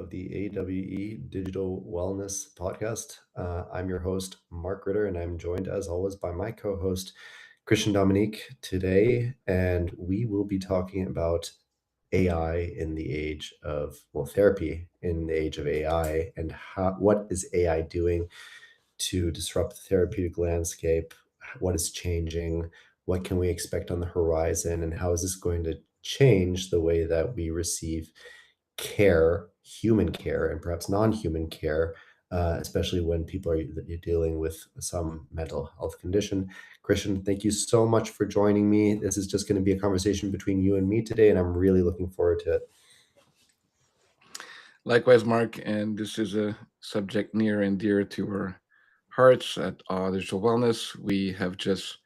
of the AWE Digital Wellness Podcast. I'm your host, Mark Ritter, and I'm joined as always by my co host, Christian Dominique, today. And we will be talking about AI in the age of, well, therapy in the age of AI and what is AI doing to disrupt the therapeutic landscape? What is changing? What can we expect on the horizon? And how is this going to change the way that we receive care, human care, and perhaps non-human care, especially when people are dealing with some mental health condition? Christian, thank you so much for joining me. This is just going to be a conversation between you and me today, and I'm really looking forward to it. Likewise, Mark, and this is a subject near and dear to our hearts at Digital Wellness. We have just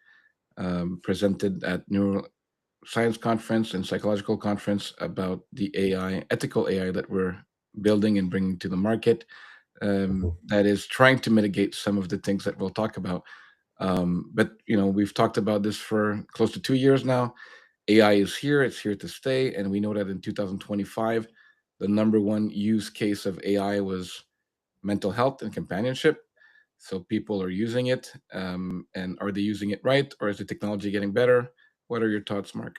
presented at Neuroscience Conference and Psychological Conference about the AI, ethical AI that we're building and bringing to the market. Mhm. That is trying to mitigate some of the things that we'll talk about. But we've talked about this for close to 2 years now. AI is here; it's here to stay, and we know that in 2025, the number one use case of AI was mental health and companionship. So people are using it, and are they using it right, or is the technology getting better? What are your thoughts, Mark?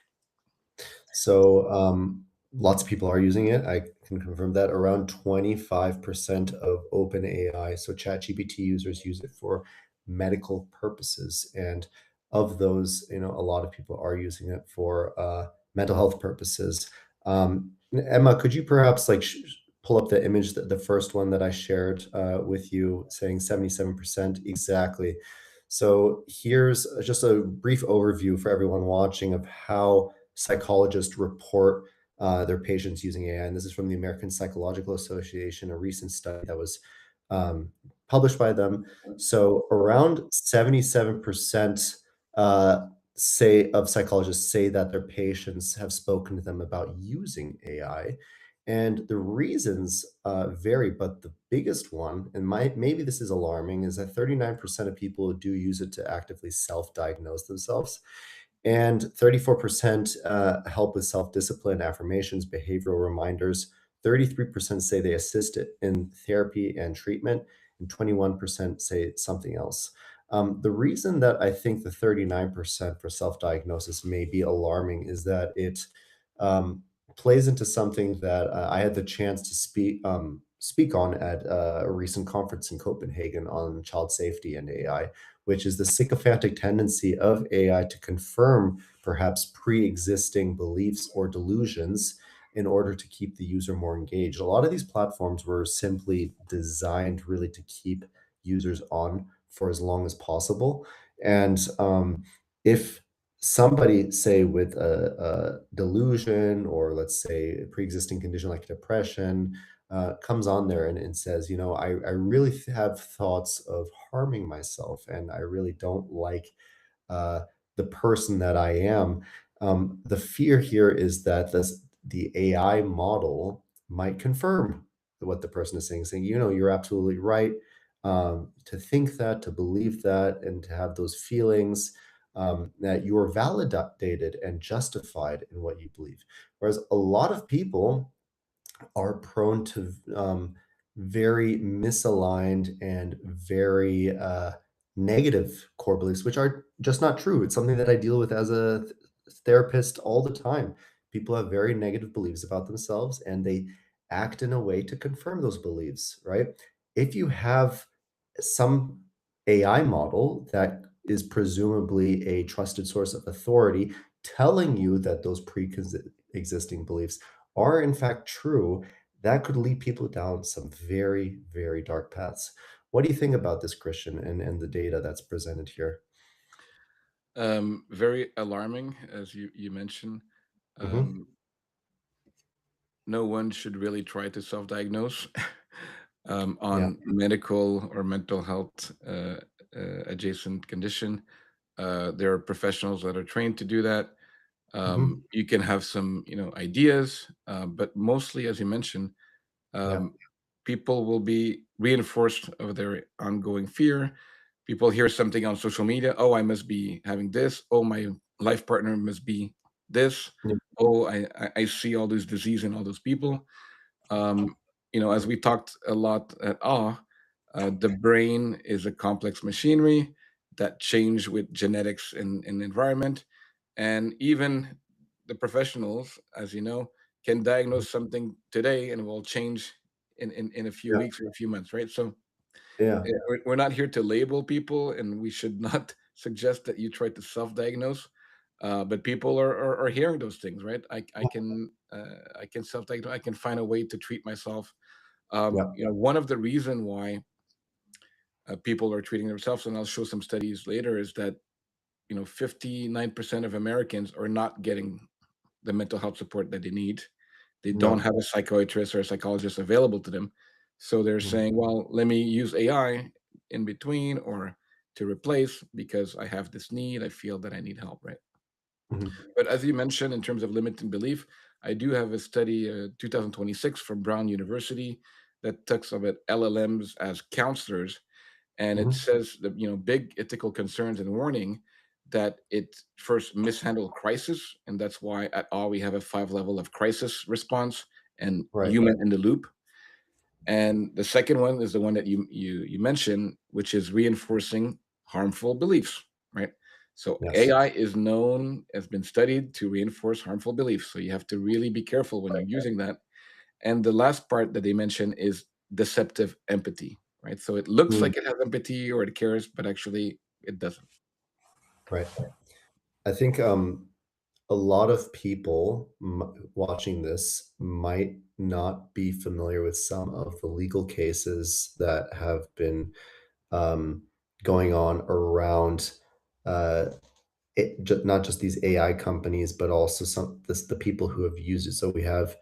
So lots of people are using it. I can confirm that around 25% of OpenAI, so ChatGPT users use it for medical purposes. And of those, a lot of people are using it for mental health purposes. Emma, could you perhaps pull up the image, the first one that I shared with you, saying 77% exactly. So here's just a brief overview for everyone watching of how psychologists report their patients using AI. And this is from the American Psychological Association, a recent study that was um, published by them. So around 77% uh, say of psychologists say that their patients have spoken to them about using AI. And the reasons vary, but the biggest one, and maybe this is alarming, is that 39% of people do use it to actively self-diagnose themselves. And 34% help with self discipline, affirmations, behavioral reminders. 33% say they assist it in therapy and treatment, and 21% say something else. The reason that I think the 39% for self diagnosis may be alarming is that it um, plays into something that I had the chance to speak on at a recent conference in Copenhagen on child safety and AI, which is the sycophantic tendency of AI to confirm perhaps pre-existing beliefs or delusions in order to keep the user more engaged. A lot of these platforms were simply designed really to keep users on for as long as possible. And if somebody, say, with a delusion or let's say a pre-existing condition like depression, comes on there and says, I really have thoughts of harming myself and I really don't like uh, the person that I am. The fear here is that the AI model might confirm what the person is saying, you're absolutely right, to think that, to believe that, and to have those feelings, that you're validated and justified in what you believe. Whereas a lot of people are prone to very misaligned and very negative core beliefs, which are just not true. It's something that I deal with as a therapist all the time. People have very negative beliefs about themselves and they act in a way to confirm those beliefs, right? If you have some AI model that is presumably a trusted source of authority telling you that those pre-existing beliefs are in fact true, that could lead people down some very, very dark paths. What do you think about this, Christian, and the data that's presented here? Very alarming, as you mentioned. Hmm. Um, no one should really try to self-diagnose Yeah. on medical or mental health adjacent condition. There are professionals that are trained to do that. Hmm. You can have some, ideas, but mostly, as you mentioned, Yeah. um, people will be reinforced of their ongoing fear. People hear something on social media. Oh, I must be having this. Oh, my life partner must be this. Yeah. Oh, I see all this disease in all those people. Um, as we talked a lot at the brain is a complex machinery that change with genetics and environment, and even the professionals, as you know, can Mhm. diagnose something today and will change in a few Yeah, weeks or a few months, right? So yeah, we're not here to label people, and we should not suggest that you try to self-diagnose. But people are hearing those things, right? I can self-diagnose. I can find a way to treat myself. yeah. One of the reason why people are treating themselves, and I'll show some studies later, is that 59% of Americans are not getting the mental health support that they need. They don't No. have a psychiatrist or a psychologist available to them. So they're Mhm, saying, well, let me use AI in between or to replace because I have this need. I feel that I need help, right? mhm. But as you mentioned, in terms of limiting belief, I do have a study, 2026 from Brown University, that talks about LLMs as counselors, and it Mhm. says that big ethical concerns and warning that it first mishandled crisis, and that's why at all we have a 5 level of crisis response and Right. human in the loop. And the second one is the one that you mentioned, which is reinforcing harmful beliefs, right? So Yes. AI is known, has been studied to reinforce harmful beliefs. So you have to really be careful when you're using that. And the last part that they mention is deceptive empathy, right? So it looks Mm, like it has empathy or it cares, but actually it doesn't. right. I think a lot of people watching this might not be familiar with some of the legal cases that have been um, going on around uh, not just these AI companies, but also the people who have used it. So we have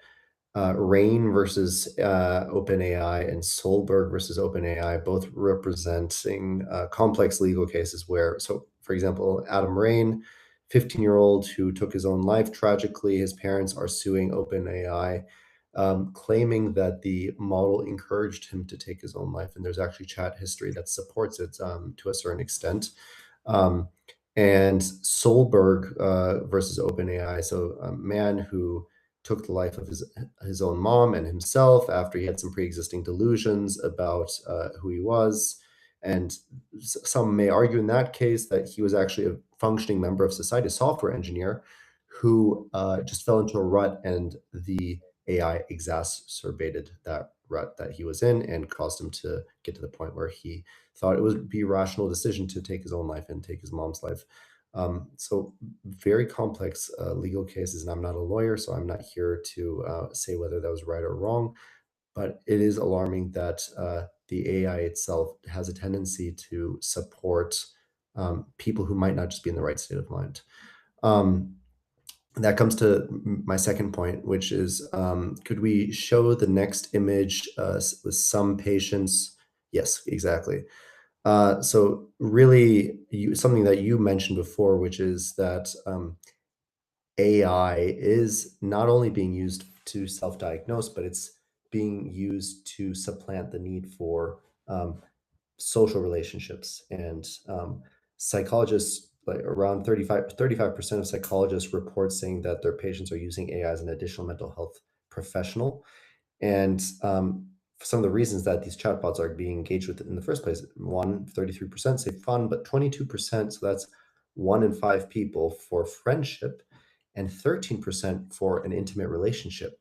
Rain versus OpenAI and Solberg versus OpenAI, both representing complex legal cases where, so for example, Adam Rain, 15-year-old who took his own life tragically, his parents are suing OpenAI, claiming that the model encouraged him to take his own life. And there's actually chat history that supports it to a certain extent. Um, and Solberg versus OpenAI, so a man who took the life of his own mom and himself after he had some pre-existing delusions about who he was. And some may argue in that case that he was actually a functioning member of society, a software engineer who just fell into a rut, and the AI exacerbated that rut that he was in and caused him to get to the point where he thought it would be a rational decision to take his own life and take his mom's life. So very complex legal cases, and I'm not a lawyer, so I'm not here to say whether that was right or wrong. But it is alarming that the AI itself has a tendency to support people who might not just be in the right state of mind. Um, that comes to my second point, which is could we show the next image with some patients? Yes, exactly. So really, something that you mentioned before, which is that AI is not only being used to self-diagnose, but it's being used to supplant the need for social relationships. And psychologists, like around 35% of psychologists report saying that their patients are using AI as an additional mental health professional. And some of the reasons that these chatbots are being engaged with in the first place, 33% say fun, but 22%, so that's one in five people for friendship, and 13% for an intimate relationship.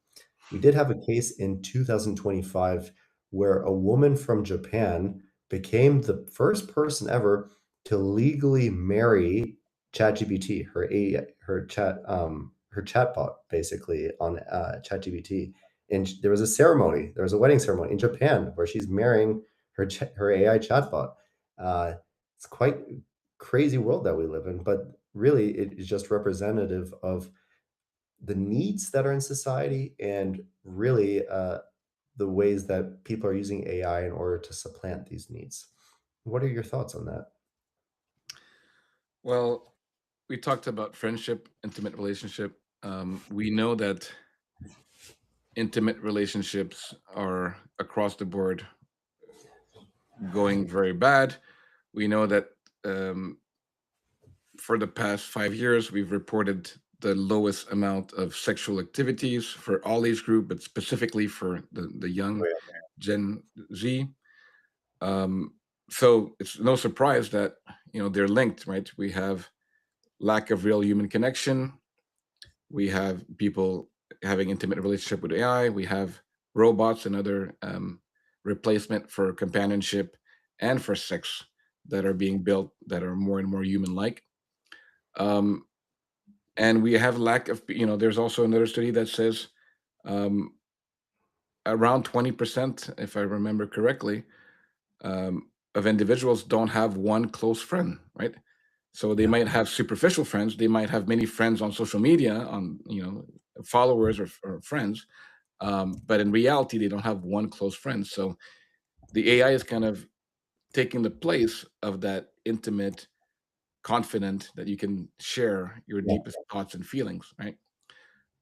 We did have a case in 2025 where a woman from Japan became the first person ever to legally marry ChatGPT, her chatbot, basically on ChatGPT. And there was a ceremony, there was a wedding ceremony in Japan where she's marrying her AI chatbot. Uh, it's quite crazy world that we live in, but really it is just representative of the needs that are in society and really the ways that people are using AI in order to supplant these needs. What are your thoughts on that? Well, we talked about friendship, intimate relationship. We know that intimate relationships are across the board going very bad. We know that um, for the past 5 years, we've reported the lowest amount of sexual activities for all age group, but specifically for the young Gen Z. Um, so it's no surprise that they're linked, right? We have lack of real human connection. We have people having intimate relationship with AI. We have robots and other replacement for companionship and for sex that are being built that are more and more human-like. Um, and we have lack of, there's also another study that says um, around 20%, if I remember correctly, of individuals don't have one close friend, right? So they Yeah. might have superficial friends. They might have many friends on social media, on followers or friends, but in reality, they don't have one close friend. So the AI is kind of taking the place of that intimate, confident that you can share your Yeah. deepest thoughts and feelings, right?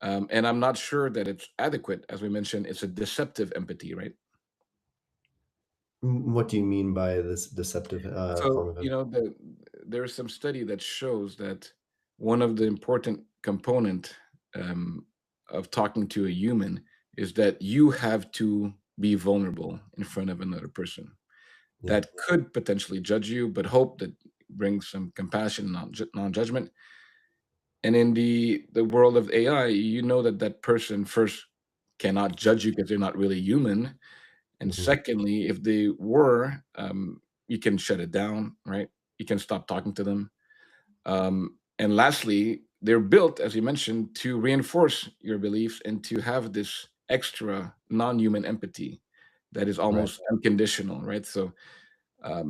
And I'm not sure that it's adequate. As we mentioned, it's a deceptive empathy, right? What do you mean by this deceptive form So, of it? there is some study that shows that one of the important component um, of talking to a human is that you have to be vulnerable in front of another person Yeah. that could potentially judge you, but hope that brings some compassion, non-judgment. And in the world of AI, you know that that person first cannot judge you because they're not really human, and Mhm. secondly, if they were, you can shut it down, right? You can stop talking to them. And lastly, they're built, as you mentioned, to reinforce your beliefs and to have this extra non-human empathy that is Right. almost unconditional, right? So,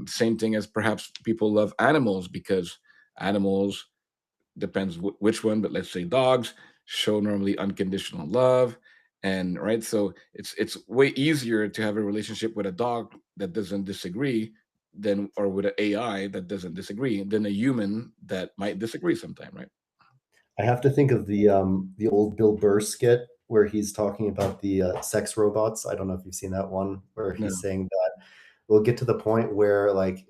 same thing as perhaps people love animals because animals depends which one, but let's say dogs show normally unconditional love, and right, so it's way easier to have a relationship with a dog that doesn't disagree than or with an AI that doesn't disagree than a human that might disagree sometime, right? I have to think of the old Bill Burr skit where he's talking about the sex robots. I don't know if you've seen that one where No. he's saying that we'll get to the point where, like,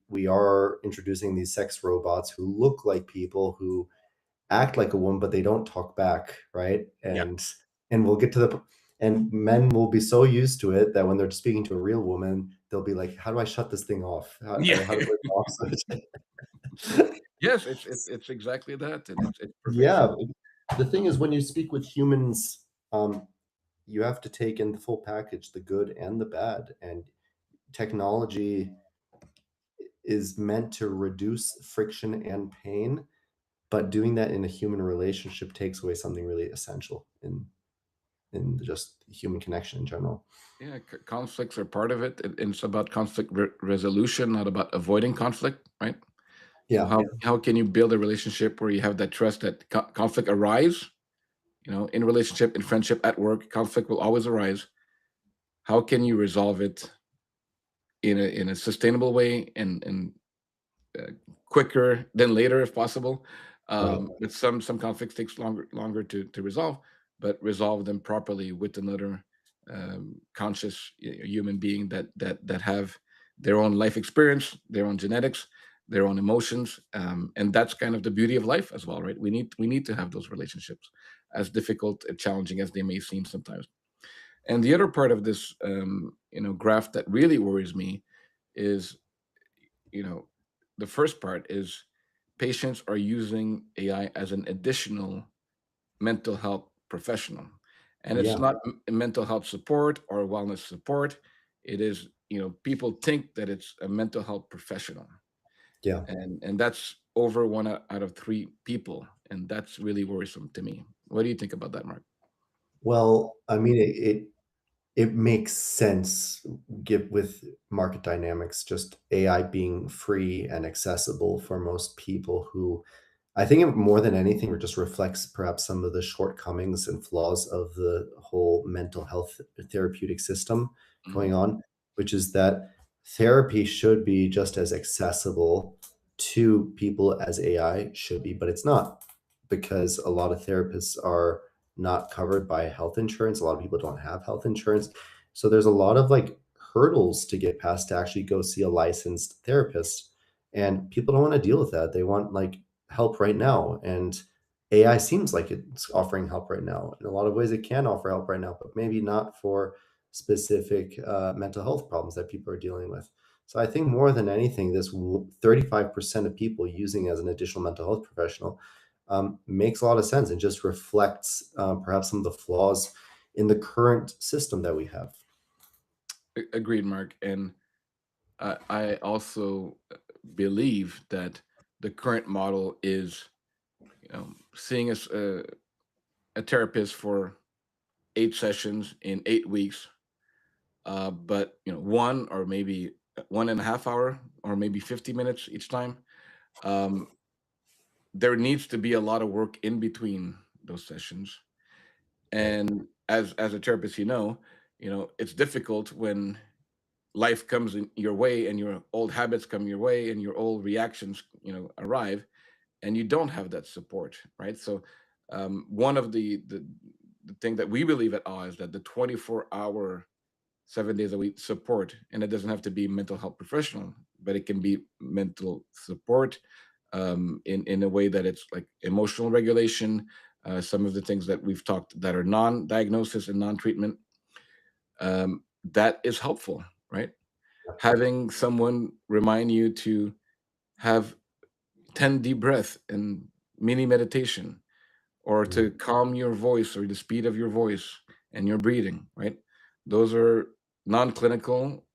we are introducing these sex robots who look like people, who act like a woman, but they don't talk back, right? Yeah. And we'll get to and men will be so used to it that when they're speaking to a real woman, they'll be like, "How do I shut this thing off? Yeah. How do I off switch?" Yes, it's exactly that, and it's pervasive. Yeah, the thing is, when you speak with humans, you have to take in the full package, the good and the bad, and technology is meant to reduce friction and pain, but doing that in a human relationship takes away something really essential in just human connection in general. Yeah, conflicts are part of it, and it's about conflict resolution, not about avoiding conflict, right? So Yeah, how can you build a relationship where you have that trust that conflict arise? In relationship, in friendship, at work, conflict will always arise. How can you resolve it in a sustainable way and uh, quicker than later if possible? right. But some conflicts takes longer to resolve, but resolve them properly with another conscious human being that have their own life experience, their own genetics, their own emotions, and that's kind of the beauty of life as well, right? We need to have those relationships, as difficult and challenging as they may seem sometimes. And the other part of this, graph that really worries me is, you know, the first part is patients are using AI as an additional mental health professional. And it's Yeah, not mental health support or wellness support. It is, people think that it's a mental health professional. yeah. And that's over one out of three people. And that's really worrisome to me. What do you think about that, Mark? Well, I mean, it makes sense give with market dynamics, just AI being free and accessible for most people who I think it more than anything, it just reflects perhaps some of the shortcomings and flaws of the whole mental health therapeutic system Mhm. going on, which is that therapy should be just as accessible to people as AI should be, but it's not, because a lot of therapists are not covered by health insurance. A lot of people don't have health insurance. So there's a lot of like hurdles to get past to actually go see a licensed therapist. And people don't want to deal with that. They want like help right now. And AI seems like it's offering help right now. In a lot of ways, it can offer help right now, but maybe not for specific mental health problems that people are dealing with. So I think more than anything, this 35% of people using as an additional mental health professional makes a lot of sense and just reflects perhaps some of the flaws in the current system that we have. Agreed, Mark. And I also believe that the current model is, seeing a therapist for 8 sessions in 8 weeks, but one or maybe 1.5 hour or maybe 50 minutes each time. Um, there needs to be a lot of work in between those sessions. Right. And as a therapist, it's difficult when life comes in your way and your old habits come your way and your old reactions arrive, and you don't have that support, right? So one of the thing that we believe at awe is that the 24-hour 7 days a week support, and it doesn't have to be mental health professional, but it can be mental support, in a way that it's like emotional regulation, some of the things that we've talked that are non-diagnosis and non-treatment, that is helpful, right? Having someone remind you to have 10 deep breath and mini meditation, or Mm. to calm your voice or the speed of your voice and your breathing, right? Those are non-clinical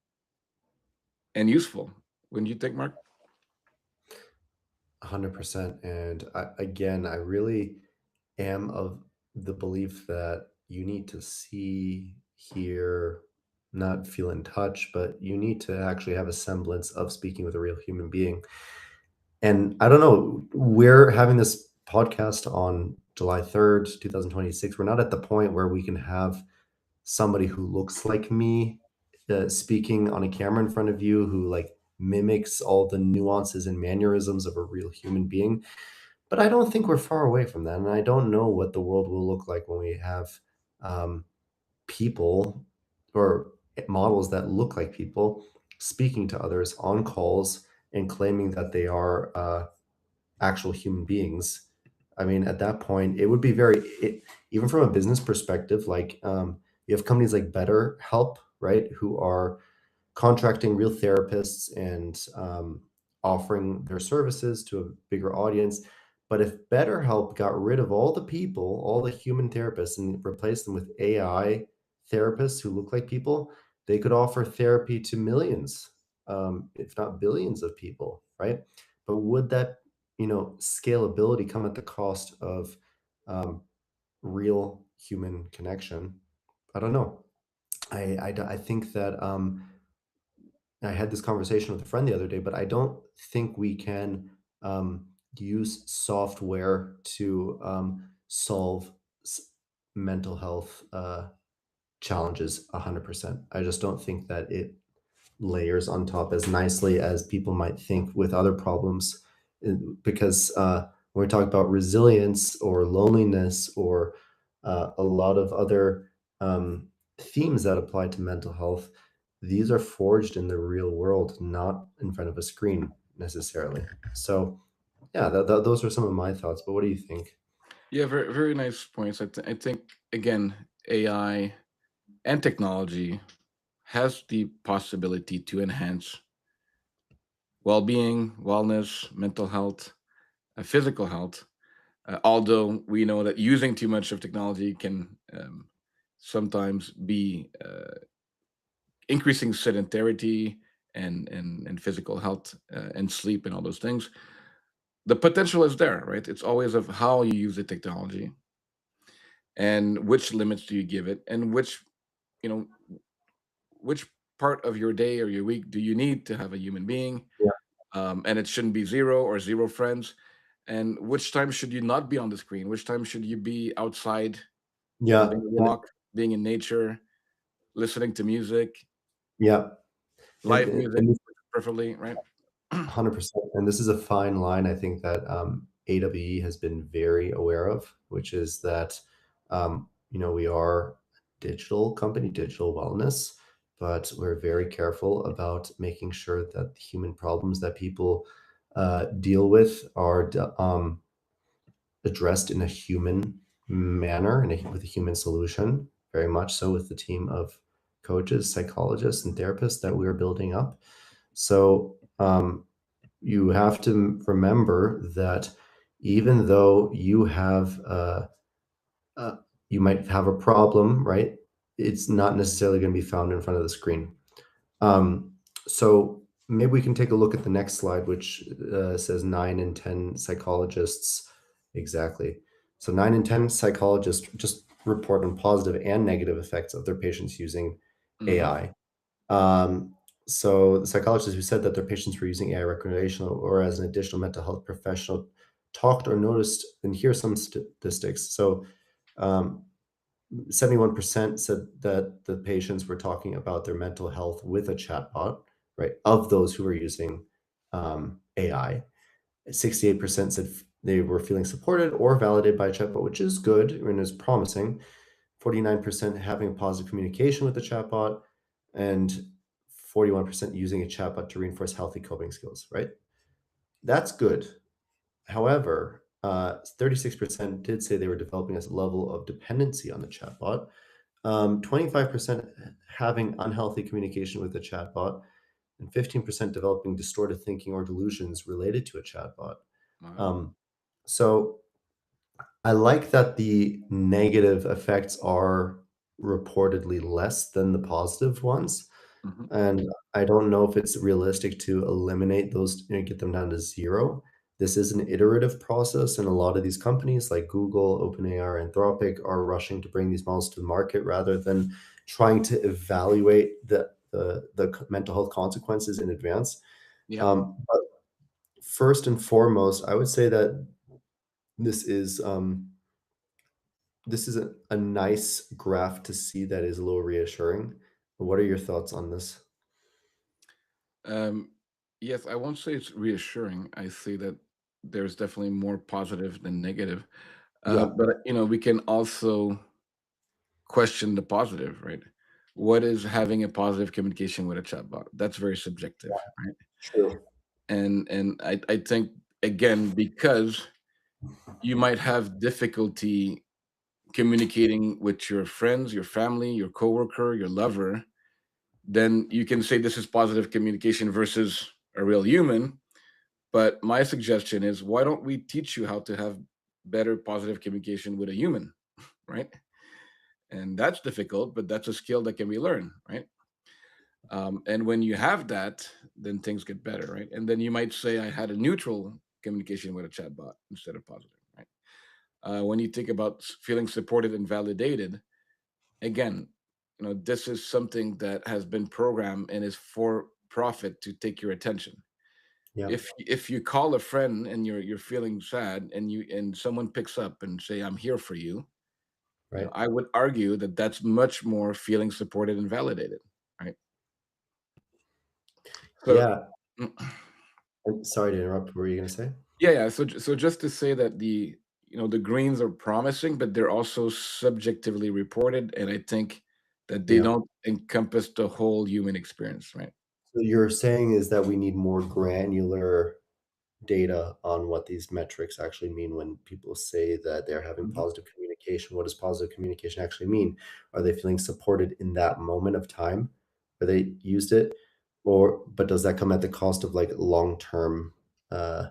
and useful. Wouldn't you think, Mark? 100%. And again, I really am of the belief that you need to see, hear, not feel in touch, but you need to actually have a semblance of speaking with a real human being. And I don't know, we're having this podcast on July 3rd, 2026. We're not at the point where we can have somebody who looks like me speaking on a camera in front of you who like mimics all the nuances and mannerisms of a real human being. But I don't think we're far away from that, and I don't know what the world will look like when we have um, people or models that look like people speaking to others on calls and claiming that they are actual human beings. I mean, at that point, it would be even from a business perspective, like you have companies like BetterHelp, right, who are contracting real therapists and offering their services to a bigger audience. But if BetterHelp got rid of all the people, all the human therapists, and replaced them with AI therapists who look like people, they could offer therapy to millions, if not billions of people, right? But would that, scalability come at the cost of um, real human connection? I don't know. I think that I had this conversation with a friend the other day, but I don't think we can use software to solve s- mental health challenges 100%. I just don't think that it layers on top as nicely as people might think with other problems. Because when we talk about resilience or loneliness or a lot of other themes that apply to mental health, these are forged in the real world, not in front of a screen necessarily. So, yeah, those are some of my thoughts. But what do you think? Yeah, very very nice points. I think, again, AI and technology has the possibility to enhance well-being, wellness, mental health, physical health. Although we know that using too much of technology can sometimes be increasing sedentarity and physical health, and sleep and all those things. The potential is there, right? It's always of how you use the technology and which limits do you give it, and you know which part of your day or your week do you need to have a human being, Yeah, and it shouldn't be zero or zero friends, and which time should you not be on the screen, which time should you be outside, yeah, having a walk, being in nature, listening to music, yeah, live music, and preferably, right? 100%. And this is a fine line I think that AWE has been very aware of, which is that, we are a digital company, digital wellness, but we're very careful about making sure that the human problems that people deal with are addressed in a human manner and with a human solution, very much so with the team of coaches, psychologists, and therapists that we are building up. So you have to remember that even though uh, you might have a problem, right? It's not necessarily going to be found in front of the screen. Um, so maybe we can take a look at the next slide, which says 9 in 10 psychologists exactly. So 9 in 10 psychologists just report on positive and negative effects of their patients using Hmm. AI. Um, so the psychologists who said that their patients were using AI recreational or as an additional mental health professional talked or noticed, and here are some statistics. So um, 71% said that the patients were talking about their mental health with a chatbot, right? Of those who were using AI, 68% said they were feeling supported or validated by a chatbot, which is good and is promising. 49% having a positive communication with the chatbot, and 41% using a chatbot to reinforce healthy coping skills, right? That's good. However, 36% did say they were developing a level of dependency on the chatbot. 25% having unhealthy communication with a chatbot, and 15% developing distorted thinking or delusions related to a chatbot. Wow. Um, so I like that the negative effects are reportedly less than the positive ones. Hmm. And I don't know if it's realistic to eliminate those, get them down to zero. This is an iterative process, and a lot of these companies like Google, OpenAI, Anthropic are rushing to bring these models to the market rather than trying to evaluate the mental health consequences in advance. Yeah. But first and foremost, I would say that this is a nice graph to see that is a little reassuring. What are your thoughts on this? Um, yes, I won't say it's reassuring. I see that there's definitely more positive than negative. Yeah, But we can also question the positive, right? What is having a positive communication with a chatbot? That's very subjective, right? true. And I think, again, because you might have difficulty communicating with your friends, your family, your coworker, your lover, then you can say this is positive communication versus a real human. But my suggestion is, why don't we teach you how to have better positive communication with a human, right? And that's difficult, but that's a skill that can be learned, right? And when you have that, then things get better, right? And then you might say, I had a neutral communication with a chatbot instead of positive, right? When you think about feeling supported and validated, again, this is something that has been programmed and is for profit to take your attention. Yeah, If you call a friend and you're feeling sad, and someone picks up and say, I'm here for you, right. I would argue that that's much more feeling supported and validated, right? So Yeah, I'm sorry to interrupt. What were you gonna say? yeah. So just to say that the greens are promising, but they're also subjectively reported, and I think that they Yeah. don't encompass the whole human experience, right? So you're saying is that we need more granular data on what these metrics actually mean when people say that they're having Mhm. positive communication. What does positive communication actually mean? Are they feeling supported in that moment of time where they used it? Or but does that come at the cost of like long-term uh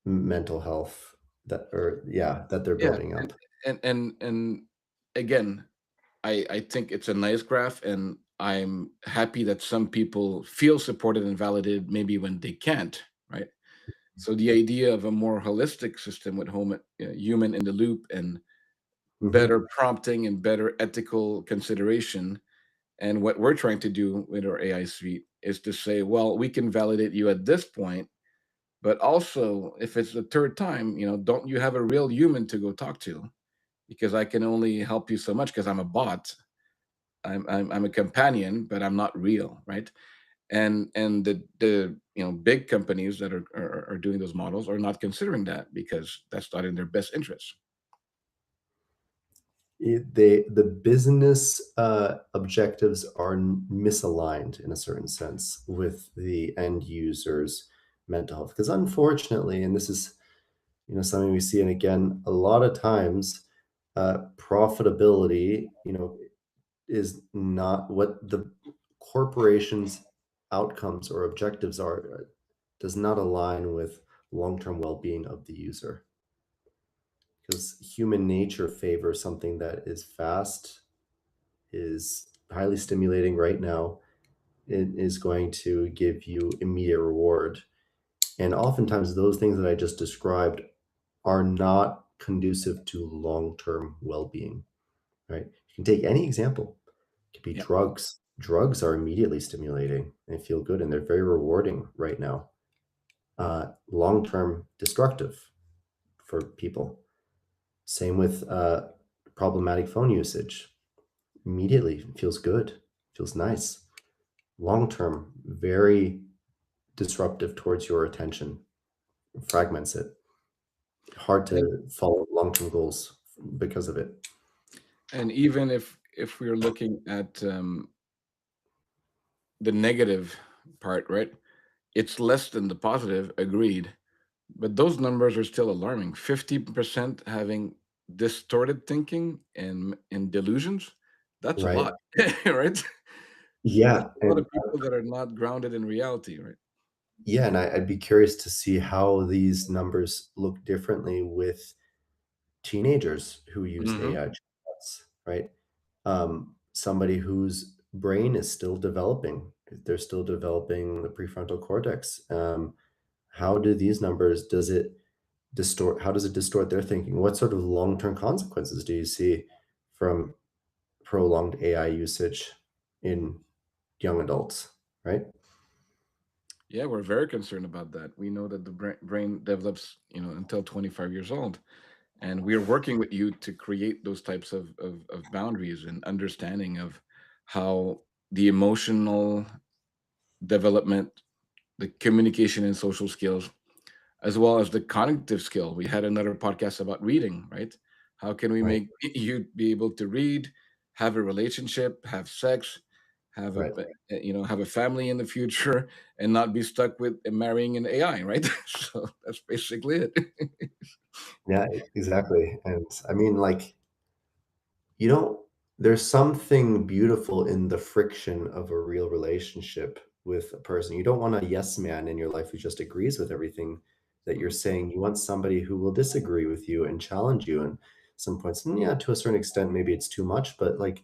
mental health that or yeah, that they're Yeah, building and up? and again, I think it's a nice graph, and I'm happy that some people feel supported and validated maybe when they can't, right? So the idea of a more holistic system with human in the loop and Mhm. better prompting and better ethical consideration. And what we're trying to do with our AI suite is to say, well, we can validate you at this point, but also if it's the third time, don't you have a real human to go talk to? Because I can only help you so much because I'm a bot. I'm a companion, but I'm not real, right? And the big companies that are doing those models are not considering that because that's not in their best interest. The business objectives are misaligned in a certain sense with the end user's mental health because unfortunately, and this is something we see, and again, a lot of times, profitability, is not what the corporation's outcomes or objectives are, does not align with long-term well-being of the user. Because human nature favors something that is fast, is highly stimulating right now, it is going to give you immediate reward. And oftentimes, those things that I just described are not conducive to long-term well-being, right? You can take any example. It could be Yeah. drugs. Drugs are immediately stimulating and feel good, and they're very rewarding right now. Long-term destructive for people. Same with problematic phone usage. Immediately feels good, feels nice. Long-term, very disruptive towards your attention, fragments it. Hard And, to follow long-term goals because of it. and even if we're looking at the negative part, right? It's less than the positive, agreed. But those numbers are still alarming. 50% having distorted thinking and delusions. That's a Right. lot, right? That's Yeah, a lot and of people that are not grounded in reality, right? yeah, and I'd be curious to see how these numbers look differently with teenagers who use Hmm. AI chatbots, right? Somebody whose brain is still developing. They're still developing the prefrontal cortex. How do these numbers, does it distort, how does it distort their thinking? What sort of long-term consequences do you see from prolonged AI usage in young adults, right? Yeah, we're very concerned about that. We know that the brain develops, until 25 years old. And we are working with you to create those types of boundaries and understanding of how the emotional development, the communication and social skills, as well as the cognitive skill. We had another podcast about reading, right? How can we Right, make you be able to read, have a relationship, have sex, have right. have a family in the future, and not be stuck with marrying an AI, right? So that's basically it. Yeah, exactly. And I mean, like, you know, there's something beautiful in the friction of a real relationship with a person. You don't want a yes man in your life who just agrees with everything that you're saying. You want somebody who will disagree with you and challenge you in some points. And yeah, to a certain extent, maybe it's too much, but like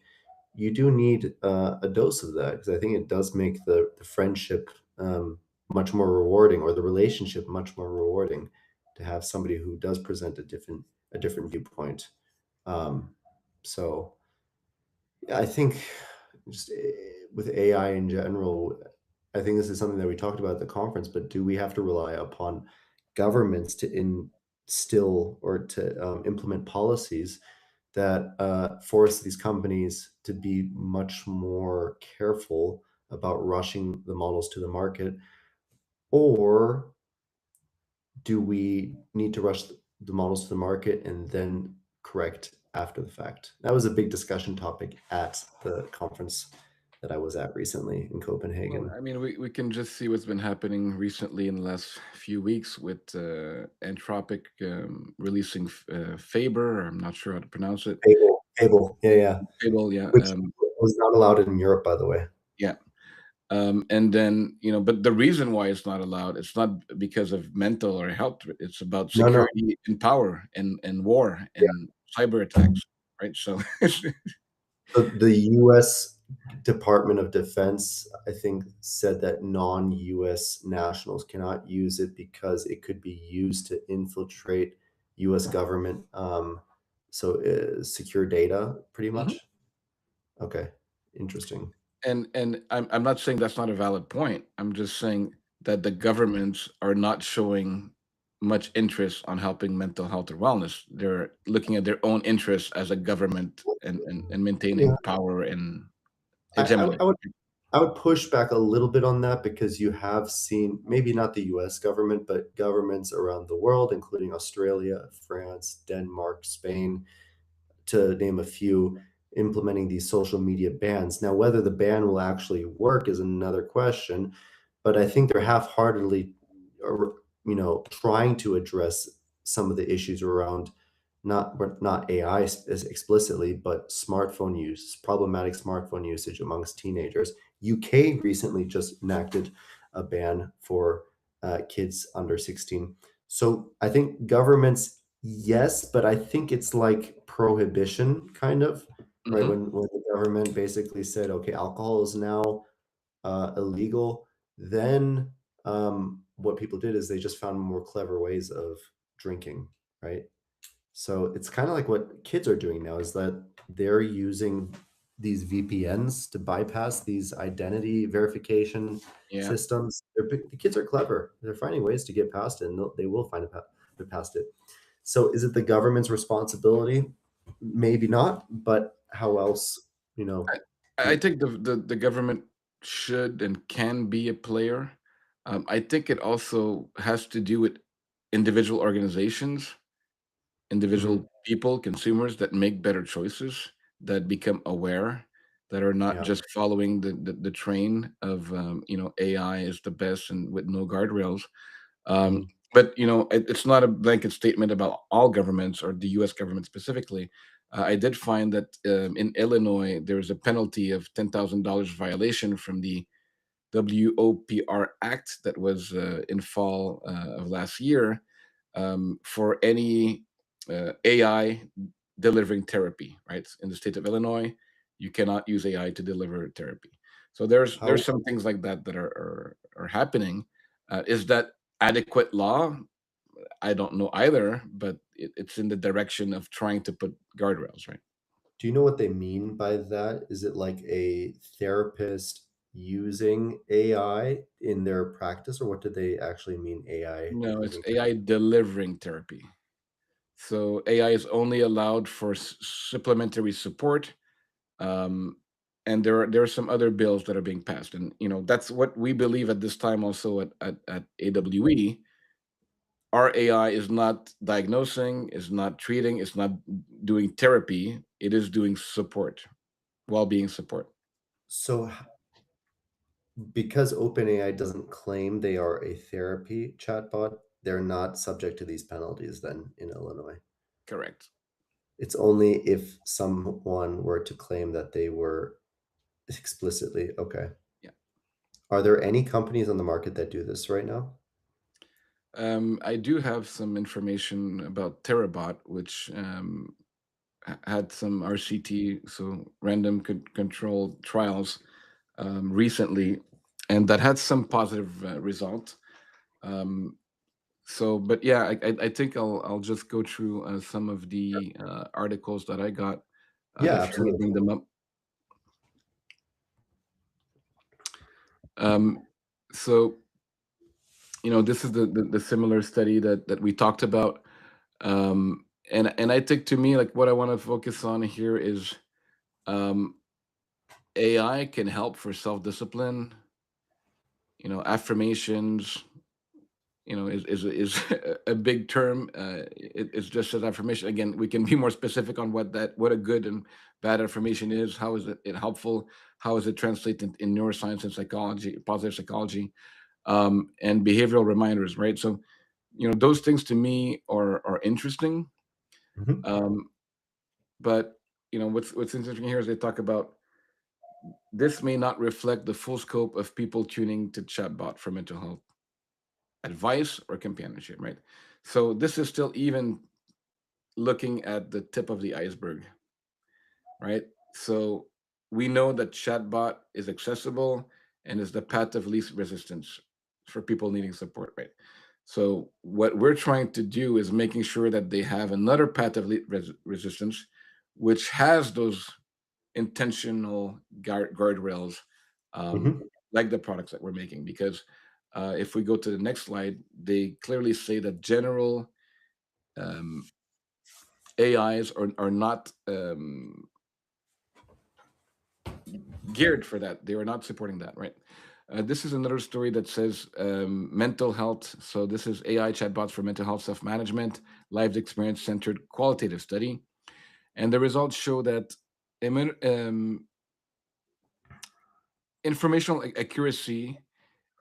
you do need a dose of that because I think it does make the friendship much more rewarding or the relationship much more rewarding to have somebody who does present a different viewpoint. Um, so yeah, I think just with AI in general, I think this is something that we talked about at the conference, but do we have to rely upon governments to instill or to implement policies that force these companies to be much more careful about rushing the models to the market? Or do we need to rush the models to the market and then correct after the fact? That was a big discussion topic at the conference that I was at recently in Well, Copenhagen. I mean, we can just see what's been happening recently in the last few weeks with Anthropic releasing Faber. I'm not sure how to pronounce it. Fable, yeah, yeah, Fable, yeah, which was not allowed in Europe, by the way. yeah. And then, but the reason why it's not allowed, it's not because of mental or health. It's about No, no, security and power and war yeah. and cyber attacks, right? So, The US Department of Defense, I think, said that non-US nationals cannot use it because it could be used to infiltrate US government, secure data pretty Mhm. much? Okay, interesting. And I'm not saying that's not a valid point. I'm just saying that the governments are not showing much interest on helping mental health or wellness. They're looking at their own interests as a government and Yeah, maintaining power and I I hegemony. would I would I would push back a little bit on that because you have seen, maybe not the US government, but governments around the world, including Australia, France, Denmark, Spain, to name a few, implementing these social media bans. Now, whether the ban will actually work is another question, but I think they're half-heartedly, or trying to address some of the issues around not AI explicitly, but smartphone use, problematic smartphone usage amongst teenagers. UK recently just enacted a ban for kids under 16. So I think governments, yes, but I think it's like prohibition kind of, right? Hmm. When the government basically said, okay, alcohol is now illegal, then what people did is they just found more clever ways of drinking, right? So it's kind of like what kids are doing now is that they're using these VPNs to bypass these identity verification Yeah. systems. The kids are clever. They're finding ways to get past it, and they will find it past it. So is it the government's responsibility? Maybe not, but how else, you know? I, I think the government should and can be a player. I think it also has to do with individual organizations, Mhm. individual people, consumers that make better choices, that become aware, that are not Yeah. just following the train of AI is the best and with no guardrails. Um, Mhm. but it's not a blanket statement about all governments or the U.S. government specifically. I did find that in Illinois there is a penalty of $10,000 violation from the WOPR Act that was in fall of last year for any AI delivering therapy. Right in the state of Illinois, you cannot use AI to deliver therapy. So there's How some things like that that are happening. Is that adequate law? I don't know either, but it's in the direction of trying to put guardrails. Right? Do you know what they mean by that? Is it like a therapist using AI in their practice, or what do they actually mean AI No, it's delivering AI delivering therapy. So AI is only allowed for supplementary support, um, and there are some other bills that are being passed, and that's what we believe at this time. Also at AWE, our AI is not diagnosing, is not treating, is not doing therapy. It is doing support, well-being support. So because OpenAI doesn't claim they are a therapy chatbot, they're not subject to these penalties then in Illinois. Correct. It's only if someone were to claim that they were explicitly okay. Yeah. Are there any companies on the market that do this right now? I do have some information about Terabot, which had some RCT, so random controlled trials, recently, and that had some positive result. Um, but yeah, I think I'll just go through some of the articles that I got, Yeah, if you want to absolutely. bring them up. Um, so this is the similar study that we talked about, and I think to me, like, what I want to focus on here is um, AI can help for self discipline. Affirmations, is a big term. It's just as affirmation. Again, we can be more specific on what a good and bad affirmation is. How is it helpful? How is it translated in neuroscience and psychology, positive psychology, and behavioral reminders, right? So, those things to me are interesting. Mhm. Um, but what's interesting here is they talk about this may not reflect the full scope of people tuning to chatbot for mental health advice or companionship, right? So this is still even looking at the tip of the iceberg, right? So we know that chatbot is accessible and is the path of least resistance for people needing support, right? So what we're trying to do is making sure that they have another path of resistance, which has those intentional guardrails, um, Mhm. like the products that we're making. Because if we go to the next slide, they clearly say that general um, AIs are not geared for that. They are not supporting that, right? This is another story that says mental health. So this is AI chatbots for mental health self-management, lived experience centered qualitative study, and the results show that informational accuracy,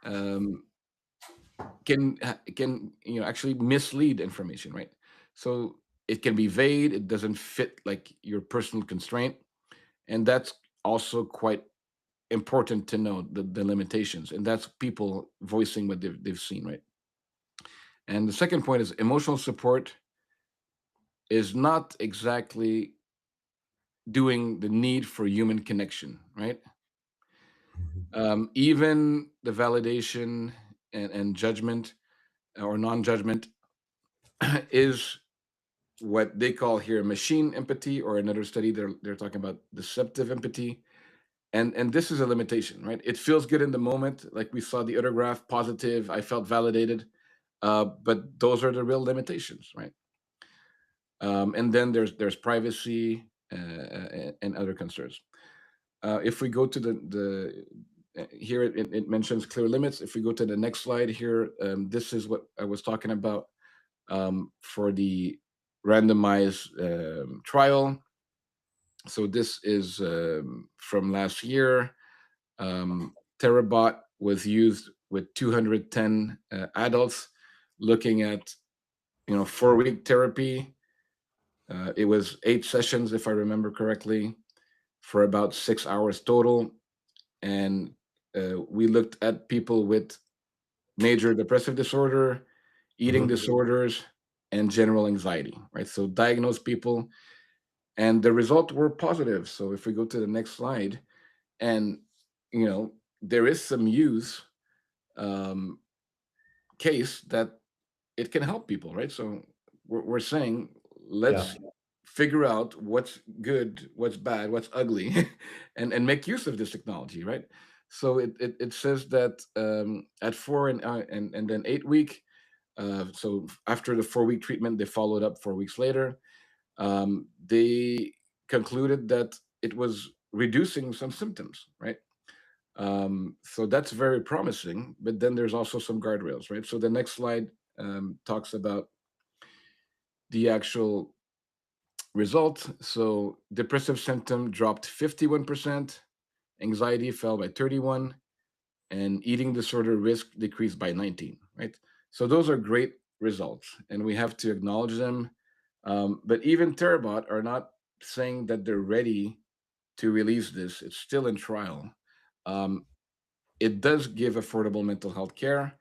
um, can actually mislead information, right? So it can be vague, it doesn't fit like your personal constraint, and that's also quite important to know the limitations, and that's people voicing what they've seen, right? And the second point is emotional support is not exactly doing the need for human connection, right? Mhm. Even the validation and judgment or non-judgment is what they call here machine empathy, or another study they're talking about deceptive empathy. And this is a limitation, right? It feels good in the moment, like we saw the other graph, positive, I felt validated, but those are the real limitations, right? And then there's privacy and other concerns. If we go to the here, it mentions clear limits. If we go to the next slide here, this is what I was talking about for the randomized trial. So this is from last year. Terabot was used with 210 adults, looking at 4-week therapy. It was 8 sessions, if I remember correctly, for about 6 hours total. And we looked at people with major depressive disorder, eating Mhm. disorders, and general anxiety, right? So diagnosed people, and the results were positive. So if we go to the next slide, and there is some use um, case that it can help people, right? So we're saying Yeah. let's figure out what's good, what's bad, what's ugly, and make use of this technology, right? So it says that at 4 and then 8 week. So after the 4-week treatment, they followed up 4 weeks later. They concluded that it was reducing some symptoms, right? So that's very promising. But then there's also some guardrails, right? So the next slide talks about the actual result. So depressive symptom dropped 51%, anxiety fell by 31, and eating disorder risk decreased by 19, right? So those are great results, and we have to acknowledge them. But even Terabot are not saying that they're ready to release this. It's still in trial. Um, it does give affordable mental health care,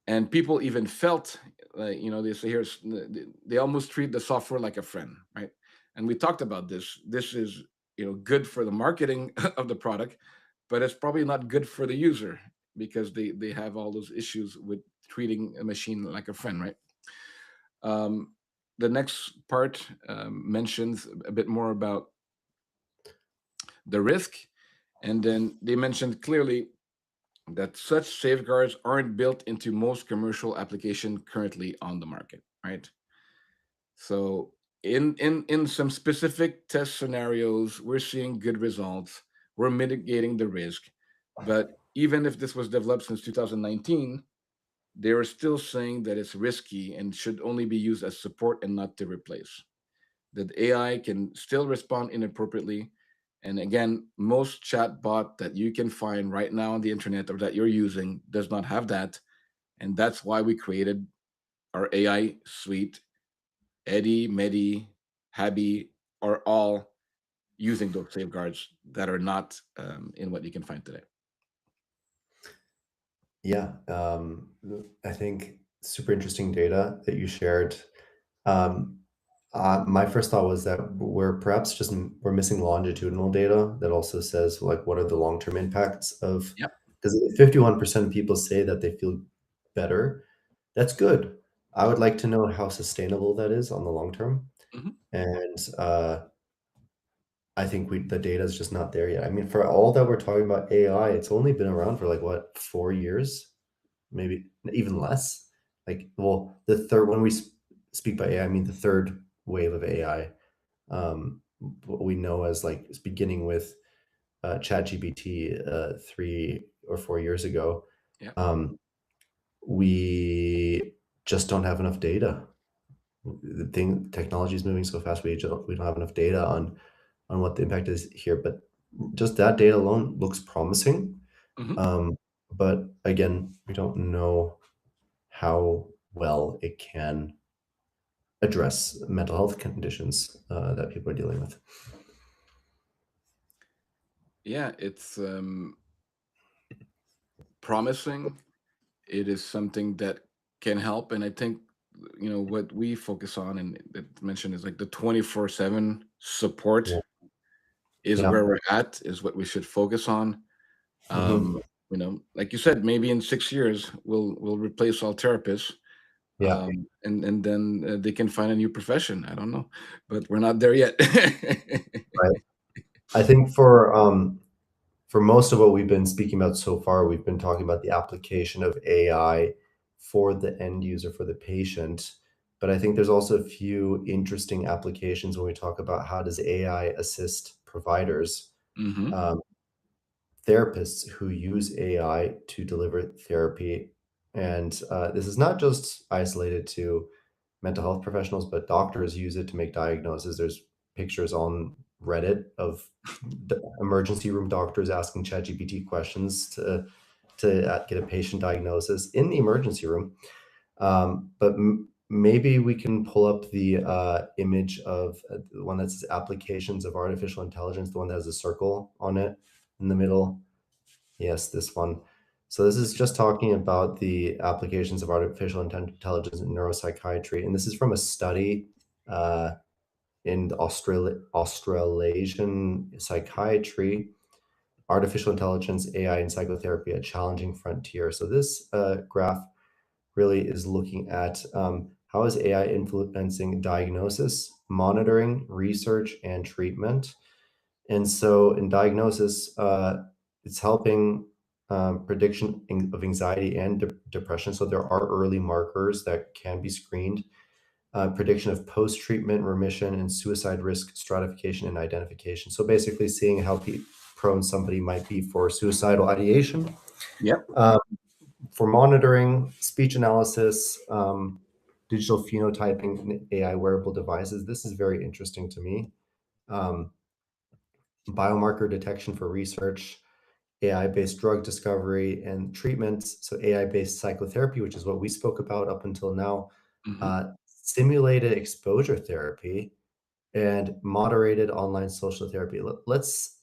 and people even felt like, they say here, they almost treat the software like a friend, right? And we talked about this is good for the marketing of the product, but it's probably not good for the user, because they have all those issues with treating a machine like a friend, right? The next part mentions a bit more about the risk, and then they mentioned clearly that such safeguards aren't built into most commercial application currently on the market, right? So in some specific test scenarios, we're seeing good results. We're mitigating the risk, but even if this was developed since 2019, they are still saying that it's risky and should only be used as support and not to replace. That AI can still respond inappropriately. And again, most chatbot that you can find right now on the internet or that you're using does not have that. And that's why we created our AI suite. Eddie, Medi, Habi are all using those safeguards that are not in what you can find today. Yeah. I think super interesting data that you shared. Um, my first thought was that we're perhaps just we're missing longitudinal data that also says like what are the long-term impacts of, Yep. because 51% of people say that they feel better. That's good. I would like to know how sustainable that is on the long term. Hmm. And I think the data is just not there yet. I mean, for all that we're talking about AI, it's only been around for like what, 4 years, maybe even less. Like, well, the third when we speak by AI, I mean the third wave of AI, what we know as like it's beginning with ChatGPT 3 or 4 years ago. Yeah. Um, we just don't have enough data. The thing, technology is moving so fast, we don't have enough data on what the impact is here. But just that data alone looks promising. Hmm. Um, but again, we don't know. how well it can address mental health conditions that people are dealing with. Yeah, it's promising. It is something that can help, and I think what we focus on and that mentioned is like the 24/7 support Yeah. is Yeah. where we're at, is what we should focus on. Hmm. Like you said, maybe in 6 years we'll replace all therapists, Yeah. and then they can find a new profession. I don't know, but we're not there yet. Right. I think for most of what we've been speaking about so far, we've been talking about the application of AI for the end user, for the patient. But I think there's also a few interesting applications when we talk about how does AI assist providers, Hmm. um, therapists who use AI to deliver therapy. And this is not just isolated to mental health professionals, but doctors use it to make diagnoses. There's pictures on Reddit of emergency room doctors asking ChatGPT questions to get a patient diagnosis in the emergency room. But maybe we can pull up the image of the one that says applications of artificial intelligence, the one that has a circle on it in the middle. Yes, this one. So this is just talking about the applications of artificial intelligence in neuropsychiatry, and this is from a study uh, in the Australasian psychiatry, artificial intelligence, AI, and psychotherapy: a challenging frontier. So this graph really is looking at how is AI influencing diagnosis, monitoring, research, and treatment. And so in diagnosis, it's helping prediction of anxiety and depression. So there are early markers that can be screened. Prediction of post-treatment remission and suicide risk stratification and identification. So basically seeing how prone somebody might be for suicidal ideation. Yep. Uh, for monitoring, speech analysis, digital phenotyping, and AI wearable devices. This is very interesting to me. Um, Biomarker detection for research, AI-based drug discovery and treatments, so AI-based psychotherapy, which is what we spoke about up until now, Hmm. simulated exposure therapy, and moderated online social therapy. Let's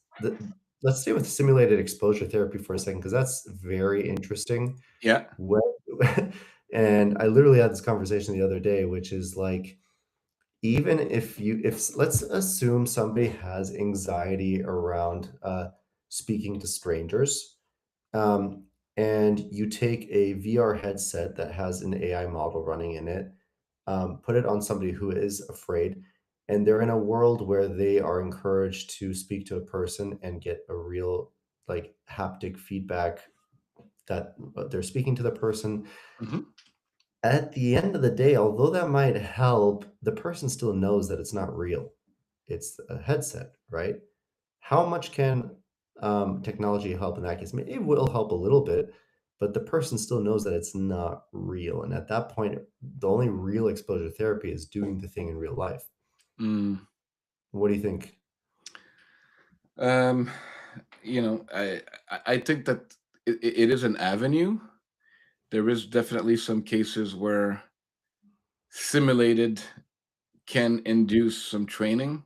stay with simulated exposure therapy for a second because that's very interesting. Yeah. What and I literally had this conversation the other day, which is like, even if let's assume somebody has anxiety around speaking to strangers, um, and you take a VR headset that has an AI model running in it, put it on somebody who is afraid, and they're in a world where they are encouraged to speak to a person and get a real, like, haptic feedback that they're speaking to the person. Hmm. At the end of the day, although that might help, the person still knows that it's not real. It's a headset, right? How much can technology help in that case? I mean, it will help a little bit, but the person still knows that it's not real. And at that point, the only real exposure therapy is doing the thing in real life. Mm. What do you think? Um, I think that it is an avenue. There is definitely some cases where simulated can induce some training.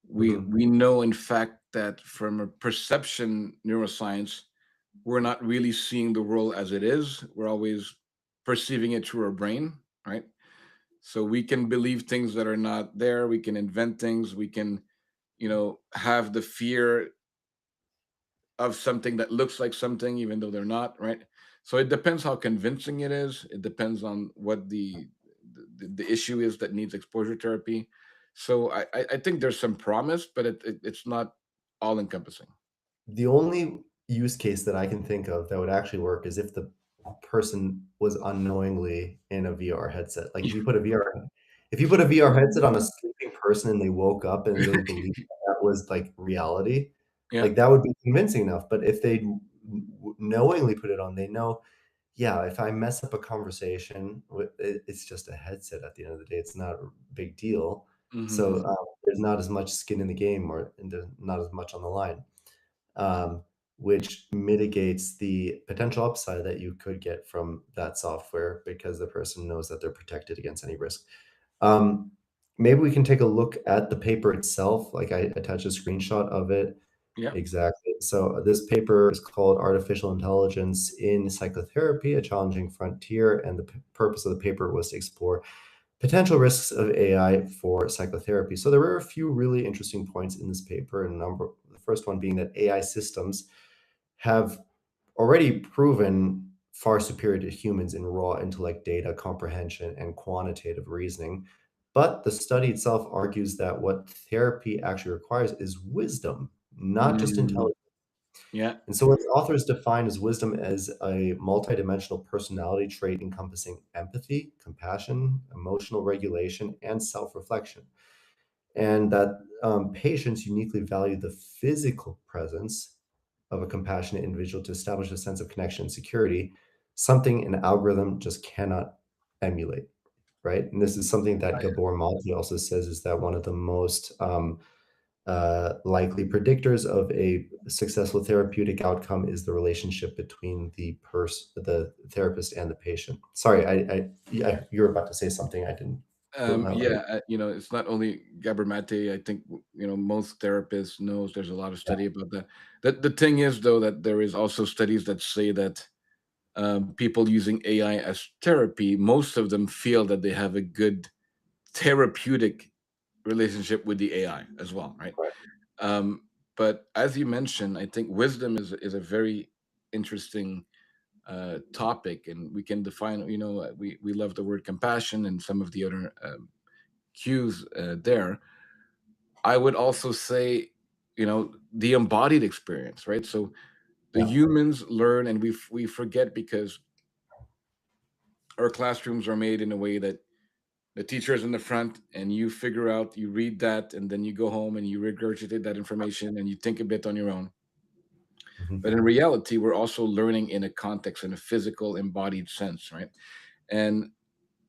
We Mhm. we know, in fact, that from a perception neuroscience, we're not really seeing the world as it is. We're always perceiving it through our brain, right? So we can believe things that are not there. We can invent things. We can, have the fear of something that looks like something, even though they're not, right? So it depends how convincing it is. It depends on what the issue is that needs exposure therapy. So I think there's some promise, but it's not all encompassing. The only use case that I can think of that would actually work is if the person was unknowingly in a VR headset. Like if you put a VR headset on a sleeping person and they woke up and really believed that was like reality, Yeah. like that would be convincing enough. But if they knowingly put it on, they know, yeah, if I mess up a conversation, it's just a headset at the end of the day. It's not a big deal. So Hmm. there's not as much skin in the game, or and there's not as much on the line. Um, which mitigates the potential upside that you could get from that software because the person knows that they're protected against any risk. Um, Maybe we can take a look at the paper itself. Like, I attached a screenshot of it. Yeah. Exactly. So this paper is called Artificial Intelligence in Psychotherapy: A Challenging Frontier, and the purpose of the paper was to explore potential risks of AI for psychotherapy. So there were a few really interesting points in this paper, and the first one being that AI systems have already proven far superior to humans in raw intellect, data comprehension, and quantitative reasoning. But the study itself argues that what therapy actually requires is wisdom, not just Mm, intelligence. yeah. And so, what the authors define as wisdom as a multidimensional personality trait encompassing empathy, compassion, emotional regulation, and self reflection. And that patients uniquely value the physical presence of a compassionate individual to establish a sense of connection and security, something an algorithm just cannot emulate, right? And this is something that Gabor Mate also says is that one of the most likely predictors of a successful therapeutic outcome is the relationship between the therapist and the patient. Sorry, yeah, you were about to say something. I didn't put my light. Yeah, it's not only Gabor Mate. I think most therapists knows there's a lot of study about that. The thing is though that there is also studies that say that people using AI as therapy, most of them feel that they have a good therapeutic relationship with the AI as well, right? Right. Um, but as you mentioned, I think wisdom is a very interesting topic, and we can define. We love the word compassion and some of the other cues there. I would also say, the embodied experience, right? So the Yeah. humans learn, and we forget because our classrooms are made in a way that the teacher is in the front and you figure out, you read that, and then you go home and you regurgitate that information and you think a bit on your own. But in Mhm. reality, we're also learning in a context, in a physical embodied sense, right? And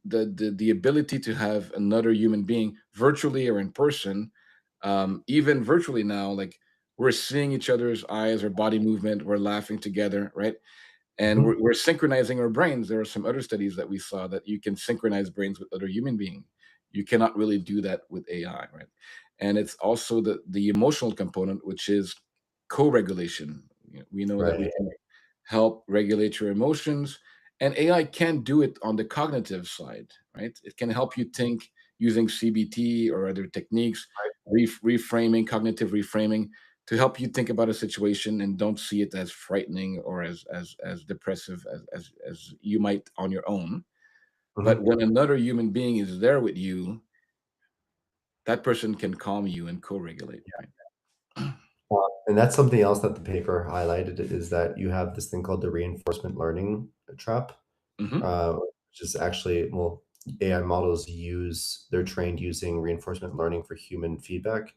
the ability to have another human being virtually or in person, even virtually now, like we're seeing each other's eyes or body movement, we're laughing together, right? And we're, Mhm. we're synchronizing our brains. There are some other studies that we saw that you can synchronize brains with other human beings. You cannot really do that with AI, right? And it's also the emotional component, which is co-regulation. We know that we Right. can help regulate your emotions, and AI can do it on the cognitive side, right? It can help you think using CBT or other techniques, reframing, cognitive reframing, to help you think about a situation and don't see it as frightening or as depressive as you might on your own. But Mhm. when another human being is there with you, that person can calm you and co-regulate, right? And that's something else that the paper highlighted is that you have this thing called the reinforcement learning trap, Hmm. which is actually, well, AI models they're trained using reinforcement learning for human feedback,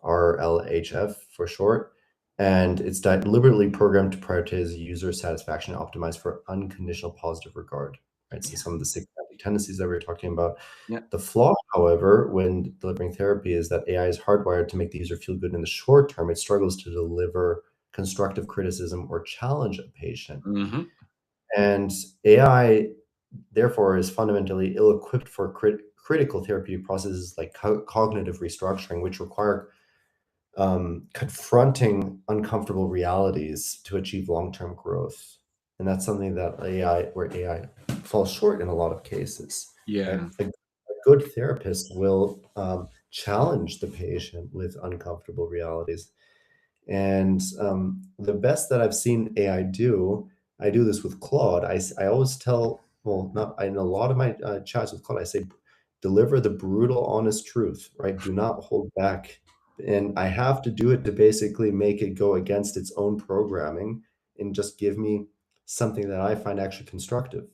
RLHF for short. And it's deliberately programmed to prioritize user satisfaction and optimize for unconditional positive regard. Right. So Yeah, some of the six tendencies that we were talking about. yeah. The flaw, however, when delivering therapy is that AI is hardwired to make the user feel good in the short term. It struggles to deliver constructive criticism or challenge a patient. Hmm. And AI, therefore, is fundamentally ill equipped for critical therapeutic processes like cognitive restructuring, which require confronting uncomfortable realities to achieve long-term growth. And that's something that where AI falls short in a lot of cases, right? Yeah. A good therapist will challenge the patient with uncomfortable realities. And the best that I've seen AI do, I do this with Claude. I always tell, well, not in a lot of my chats with Claude, I say, deliver the brutal, honest truth, right? Do not hold back. And I have to do it to basically make it go against its own programming and just give me something that I find actually constructive.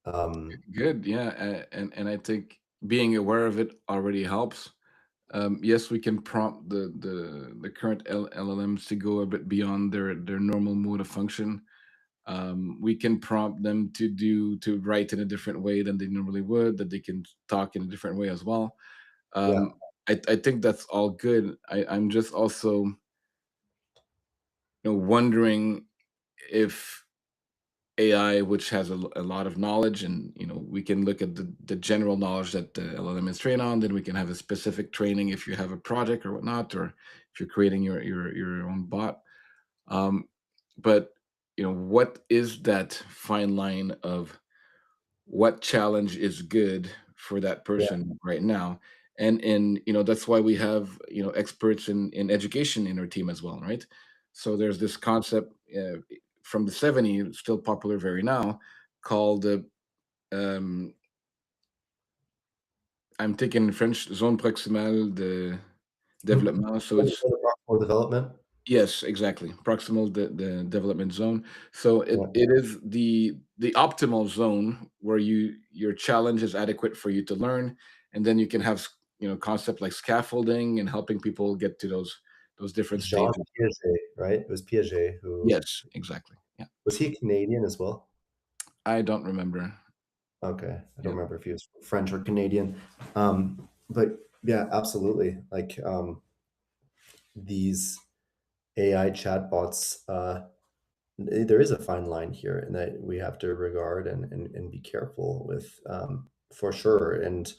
Um, Good. Yeah. And I think being aware of it already helps. Yes, we can prompt the current LLMs to go a bit beyond their normal mode of function. We can prompt them to write in a different way than they normally would, that they can talk in a different way as well. yeah, um, I think that's all good. I'm just also wondering if AI, which has a lot of knowledge, and we can look at the general knowledge that the LLM is trained on. Then we can have a specific training if you have a project or whatnot, or if you're creating your own bot. Um, but what is that fine line of what challenge is good for that Yeah, person right now? And that's why we have experts in education in our team as well, right? So there's this concept from the 70s, still popular very now, called um, I'm taking in French, zone proximale de mhm. développement. So it's Proximal development. yes, exactly. Proximal the development zone. So it, Yeah. it is the optimal zone where your challenge is adequate for you to learn, and then you can have concept like scaffolding and helping people get to those different Jean stages. Piaget, right? It was Piaget who Yes, exactly. Yeah, was he Canadian as well? I don't remember. Okay, I don't Yeah, remember if he was French or Canadian. But yeah, absolutely. Like these AI chatbots, there is a fine line here, and that we have to regard and be careful with, for sure. And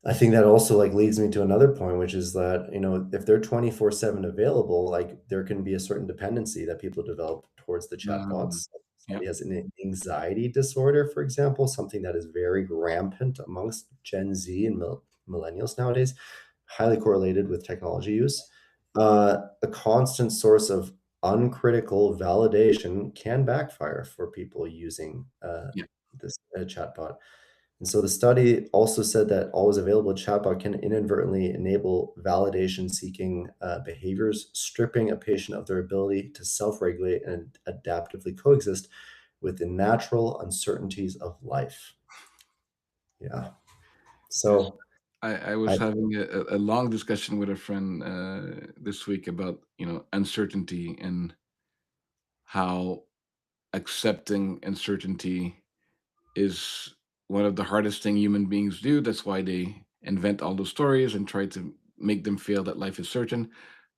I think that also like leads me to another point, which is that, if they're 24/7 available, like there can be a certain dependency that people develop towards the um, chatbots. yeah, Somebody has an anxiety disorder, for example, something that is very rampant amongst Gen Z and millennials nowadays, highly correlated with technology use. A constant source of uncritical validation can backfire for people using yeah, this chatbot. And so the study also said that always available chatbot can inadvertently enable validation seeking behaviors, stripping a patient of their ability to self regulate and adaptively coexist with the natural uncertainties of life. Yeah. yes. So I I, was having a long discussion with a friend this week about uncertainty and how accepting uncertainty is one of the hardest thing human beings do. That's why they invent all those stories and try to make them feel that life is certain.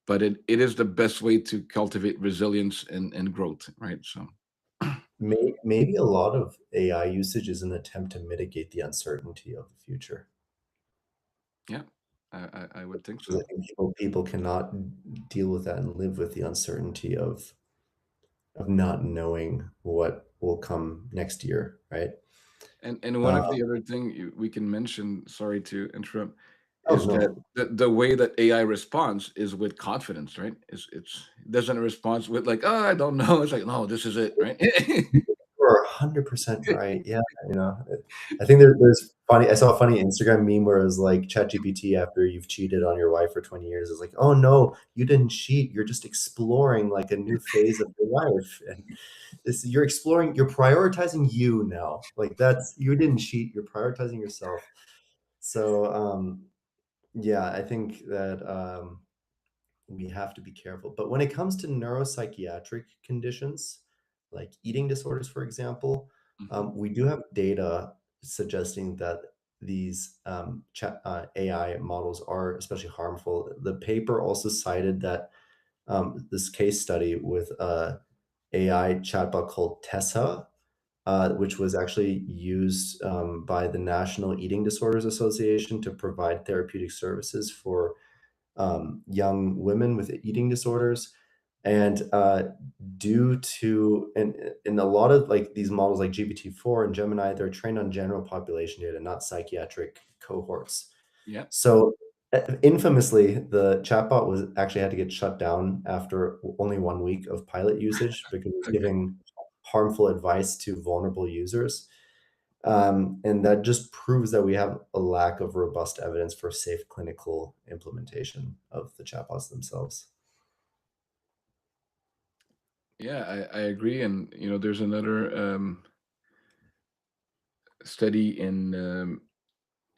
But it is the best way to cultivate resilience and growth, right? So maybe a lot of AI usage is an attempt to mitigate the uncertainty of the future. yeah, I would think Because so. I think people cannot deal with that and live with the uncertainty of not knowing what will come next year, right? And one Uh, of the other thing we can mention, sorry to interrupt, oh, is that no. the way that AI responds is with confidence, right? It doesn't respond with like, oh, I don't know. It's like, no, this is it, right? You're 100% right. Yeah, I think there's funny I saw a funny Instagram meme where it was like ChatGPT after you've cheated on your wife for 20 years is like, "Oh, no, you didn't cheat. You're just exploring, like, a new phase of your life, and this you're prioritizing you now. Like, that's you didn't cheat, you're prioritizing yourself." So, yeah, I think that, we have to be careful. But when it comes to neuropsychiatric conditions, like eating disorders, for example, Mhm. we do have data suggesting that these AI models are especially harmful. The paper also cited that this case study with AI chatbot called Tessa, which was actually used by the National Eating Disorders Association to provide therapeutic services for young women with eating disorders. And due to in a lot of like these models like GPT-4 and Gemini, they're trained on general population data, not psychiatric cohorts. Yeah. So infamously, the chatbot was actually had to get shut down after only 1 week of pilot usage because it was Okay. giving harmful advice to vulnerable users. And that just proves that we have a lack of robust evidence for safe clinical implementation of the chatbots themselves. Yeah, I agree. And there's another study in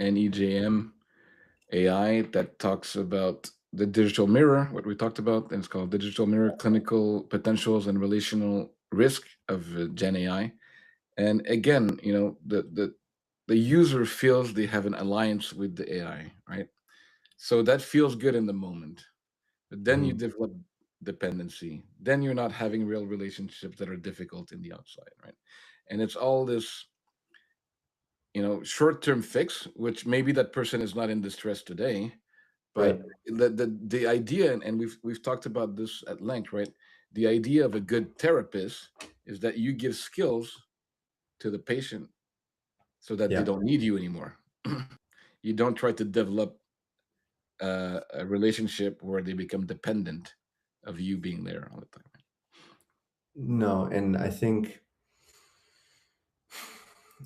NEJM AI that talks about the digital mirror, what we talked about, and it's called Digital Mirror Clinical Potentials and Relational Risk of Gen AI. And again, the user feels they have an alliance with the AI, right? So that feels good in the moment. But then you Mhm. develop dependency, then you're not having real relationships that are difficult in the outside, right? And it's all this, short-term fix, which maybe that person is not in distress today, but Right. the idea, and we've talked about this at length, right? The idea of a good therapist is that you give skills to the patient so that they Yeah. don't need you anymore. You don't try to develop a relationship where they become dependent of you being there all the time. No, and I think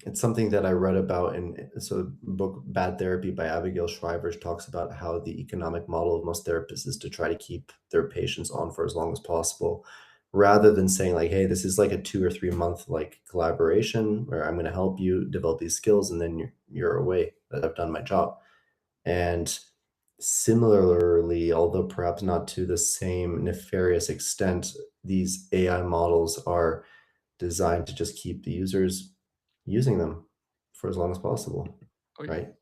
it's something that I read about in so book Bad Therapy by Abigail Shriver talks about how the economic model of most therapists is to try to keep their patients on for as long as possible, rather than saying like, hey, this is like a 2 or 3 month like collaboration where I'm going to help you develop these skills and then you're away. That I've done my job. And similarly, although perhaps not to the same nefarious extent, these AI models are designed to just keep the users using them for as long as possible, Oh yeah, right?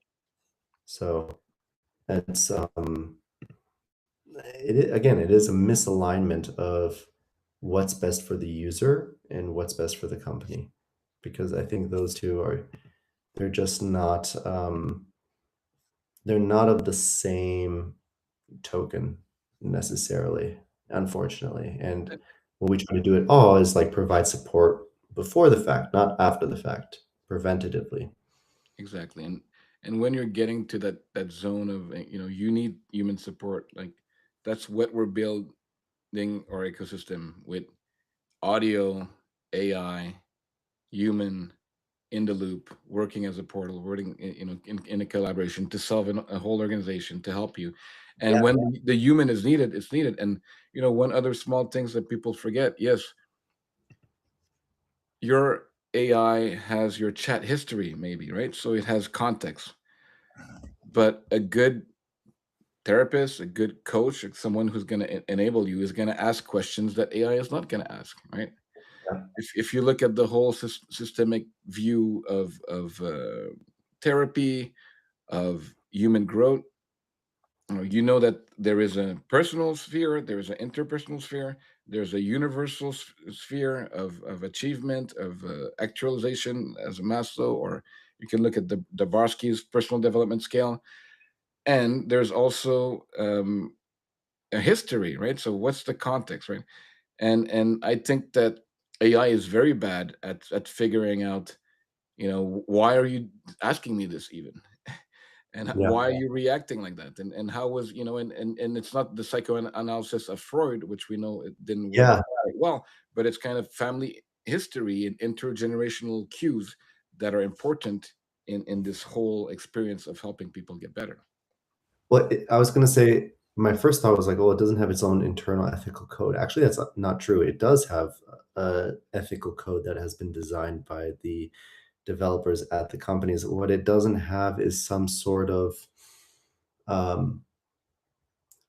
So it's again, it is a misalignment of what's best for the user and what's best for the company, because I think those two are they're just not they're not of the same token necessarily, unfortunately. And what we try to do at all is like provide support before the fact, not after the fact, preventatively. exactly. And when you're getting to that zone of you need human support, like that's what we're building our ecosystem with: audio, AI, human in the loop, working as a portal, working in a collaboration to solve a whole organization to help you. And Yeah. when the human is needed, it's needed. And one other small things that people forget: yes, your AI has your chat history, maybe, right? So it has context. But a good therapist, a good coach, like someone who's going to enable you, is going to ask questions that AI is not going to ask, right? Yeah. If you look at the whole systemic view of therapy, of human growth, you know that there is a personal sphere, there is an interpersonal sphere, there's a universal sphere of achievement, of actualization as a Maslow, or you can look at the Barsky's personal development scale, and there's also a history, right? So what's the context, right? And I think that AI is very bad at figuring out, why are you asking me this even? And Yeah. why are you reacting like that? And how was, and it's not the psychoanalysis of Freud, which we know it didn't work Yeah. very well, but it's kind of family history and intergenerational cues that are important in this whole experience of helping people get better. Well, I was gonna say, my first thought was like, "Oh, it doesn't have its own internal ethical code." Actually, that's not true. It does have a ethical code that has been designed by the developers at the companies. What it doesn't have is some sort of, um,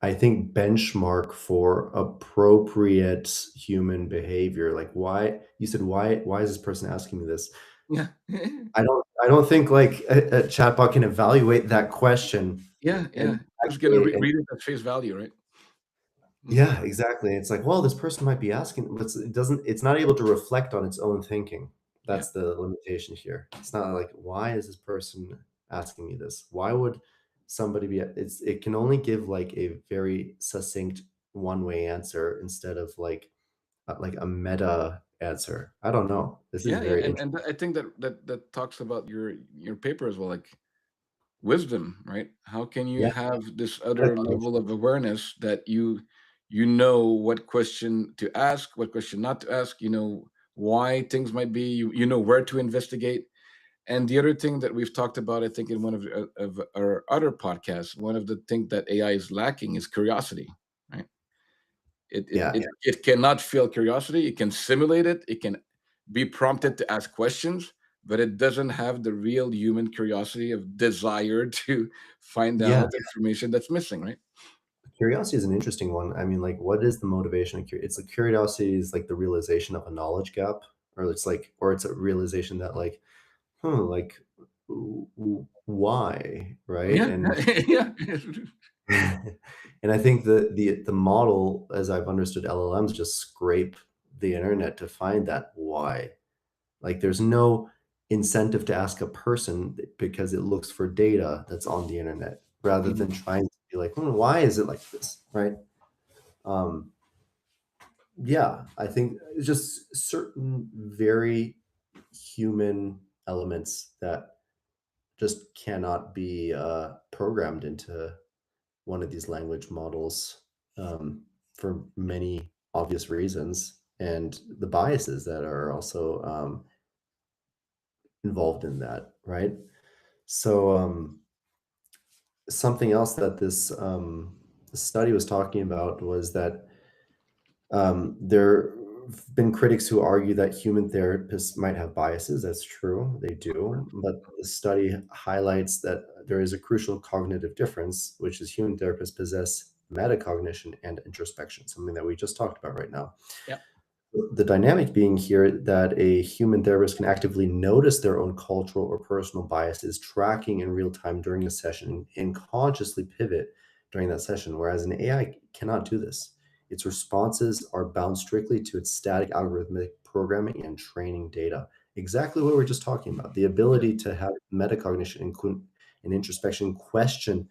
I think, benchmark for appropriate human behavior. Like, why you said, "Why is this person asking me this?" Yeah. I don't think, like, a chatbot can evaluate that question Yeah, and yeah. Just gonna actually and read it at face value, right? Mhm. yeah, exactly. It's like, well, this person might be asking, but it's not able to reflect on its own thinking. Yeah. That's the limitation here. It's not like, why is this person asking me this? Why would somebody be it can only give like a very succinct one-way answer instead of like a meta answer. I don't know. This is Yeah, yeah, very and interesting. I think that talks about your paper as well, like wisdom, right? How can you Yeah, have this like other coach. level of awareness that you know what question to ask, what question not to ask, why things might be, you know where to investigate. And the other thing that we've talked about, I think, in one of our other podcasts, one of the things that AI is lacking is curiosity, right? Yeah, It cannot feel curiosity. It can simulate it. It can be prompted to ask questions, but it doesn't have the real human curiosity of desire to find yeah. out information that's missing, right? Curiosity is an interesting one. I mean, like, what is the motivation of it's like curiosity is like the realization of a knowledge gap, or it's like, or it's a realization that like, like, why, right? Yeah, And yeah. And I think the model, as I've understood LLMs, just scrape the internet to find that why. Like there's no incentive to ask a person because it looks for data that's on the internet rather than Mhm. trying to be like, "Hmm, why is it like this?" Right? Um, yeah, I think it's just certain very human elements that just cannot be programmed into one of these language models for many obvious reasons, and the biases that are also involved in that, right? So, something else that this study was talking about was that there have been critics who argue that human therapists might have biases. That's true, they do. But the study highlights that there is a crucial cognitive difference, which is human therapists possess metacognition and introspection, something that we just talked about right now. Yeah. The dynamic being here that a human therapist can actively notice their own cultural or personal biases, tracking in real time during a session, and consciously pivot during that session, whereas an AI cannot do this. Its responses are bound strictly to its static algorithmic programming and training data. Exactly what we are just talking about. The ability to have metacognition and introspection, question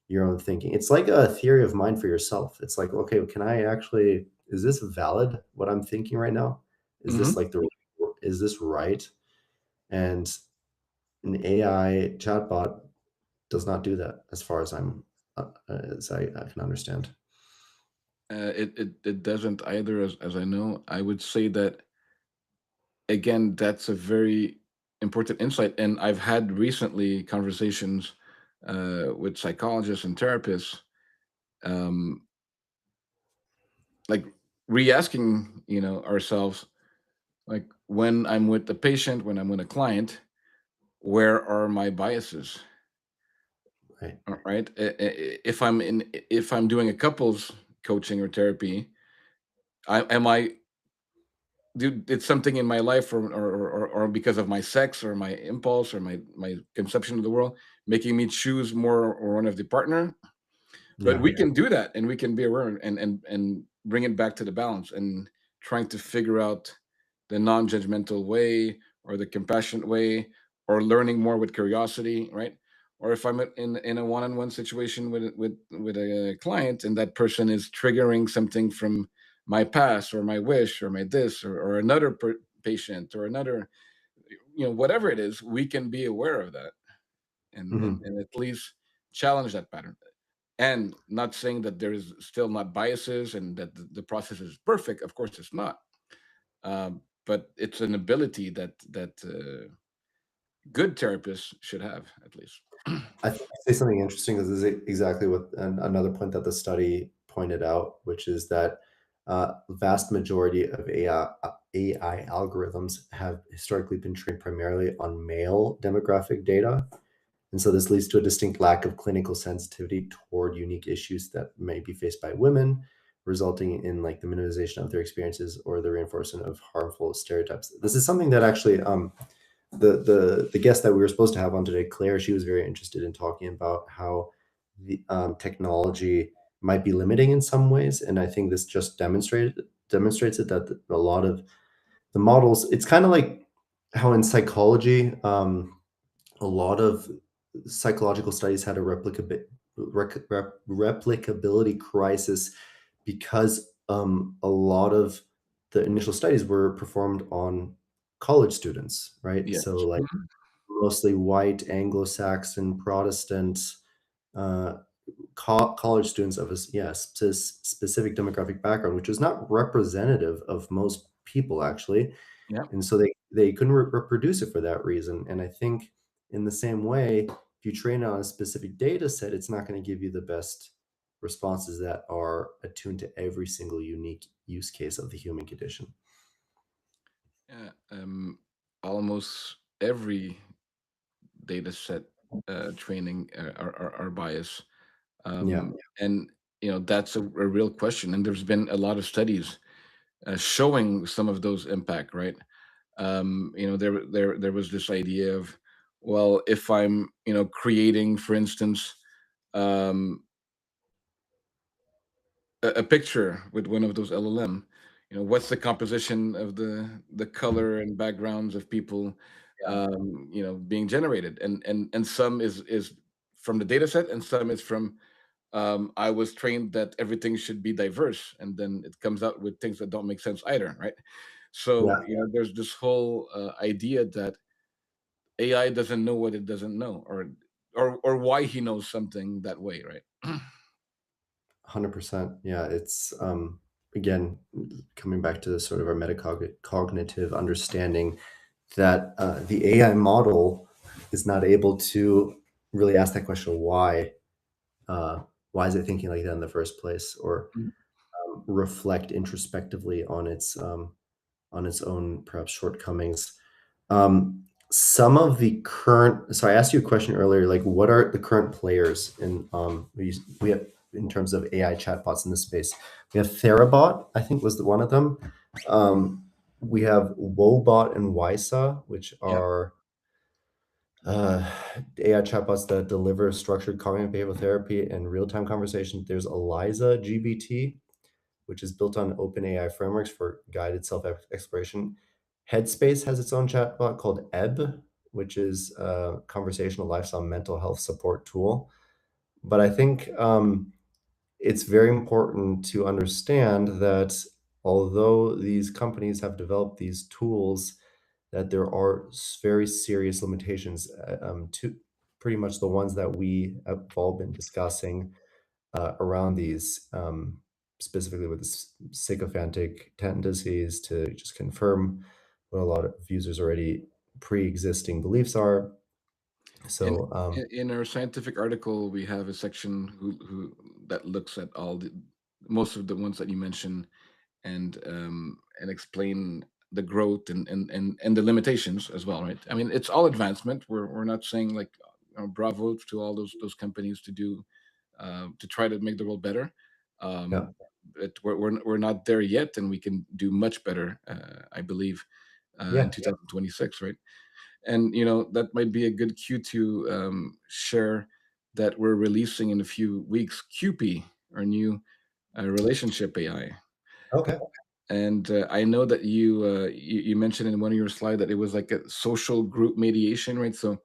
your own thinking. It's like a theory of mind for yourself. It's like, okay, can I actually, is this valid what I'm thinking right now? Is this Mhm. like is this right? And an AI chatbot does not do that as far as I can understand. It doesn't either, as I know. I would say that again, that's a very important insight, and I've had recently conversations with psychologists and therapists, um, like re-asking, ourselves, like when I'm with the patient, when I'm with a client, where are my biases? Right. Right? If I'm doing a couples coaching or therapy, am I did something in my life, or because of my sex or my impulse or my conception of the world, making me choose more or one of the partner. But Yeah. we can do that, and we can be aware and bring it back to the balance, and trying to figure out the non-judgmental way or the compassionate way, or learning more with curiosity, right? Or if I'm in a one-on-one situation with a client, and that person is triggering something from my past or my wish or my this, or another patient or another, whatever it is, we can be aware of that, Mhm. and at least challenge that pattern. And not saying that there is still not biases and that the process is perfect. Of course, it's not. But it's an ability that good therapists should have, at least. I think you say something interesting because this is exactly what another point that the study pointed out, which is that vast majority of AI algorithms have historically been trained primarily on male demographic data. And so this leads to a distinct lack of clinical sensitivity toward unique issues that may be faced by women, resulting in like the minimization of their experiences or the reinforcement of harmful stereotypes. This is something that actually the guest that we were supposed to have on today, Claire, she was very interested in talking about how the technology might be limiting in some ways, and I think this just demonstrates it that a lot of the models. It's kind of like how in psychology, a lot of psychological studies had a replicability crisis because a lot of the initial studies were performed on college students, right? Yes. So like Mhm. mostly white Anglo-Saxon Protestant uh, college students of a specific demographic background, which is not representative of most people actually, Yeah. and so they couldn't reproduce it for that reason. And I think in the same way, if you train on a specific data set, it's not going to give you the best responses that are attuned to every single unique use case of the human condition. Yeah. Almost every data set training are biased. Yeah. And that's a real question. And there's been a lot of studies showing some of those impact, right? There was this idea of, well, if I'm creating, for instance, um, a picture with one of those LLM, what's the composition of the color and backgrounds of people, Yeah. being generated, and some is from the data set, and some is from, I was trained that everything should be diverse, and then it comes out with things that don't make sense either, right? So, Yeah. there's this whole idea that AI doesn't know what it doesn't know, or why he knows something that way, right? 100%. Yeah, it's again coming back to the sort of our metacognitive understanding that the AI model is not able to really ask that question uh, why is it thinking like that in the first place, or reflect introspectively on its own perhaps shortcomings. Some of the current, so I asked you a question earlier, like what are the current players in we have in terms of AI chatbots in this space? We have Therabot, I think was the one of them. Um, we have Wobot and Wysa, which Yeah. are uh, AI chatbots that deliver structured cognitive behavioral therapy and real-time conversation. There's Eliza GBT, which is built on OpenAI frameworks for guided self-exploration. Headspace has its own chatbot called Ebb, which is a conversational lifestyle mental health support tool. But I think it's very important to understand that although these companies have developed these tools, that there are very serious limitations to pretty much the ones that we have all been discussing around these, specifically with the sycophantic tendencies to just confirm what a lot of users already pre-existing beliefs are. In So, in our scientific article, we have a section who that looks at all the most of the ones that you mentioned, and explain the growth and the limitations as well, right? I mean, it's all advancement. We're not saying like, bravo to all those companies to do, to try to make the world better. yeah, But we're not there yet, and we can do much better, I believe, in yeah, 2026, right? And that might be a good cue to share that we're releasing in a few weeks QP, our new relationship AI. okay, And I know that you mentioned in one of your slides that it was like a social group mediation, right? So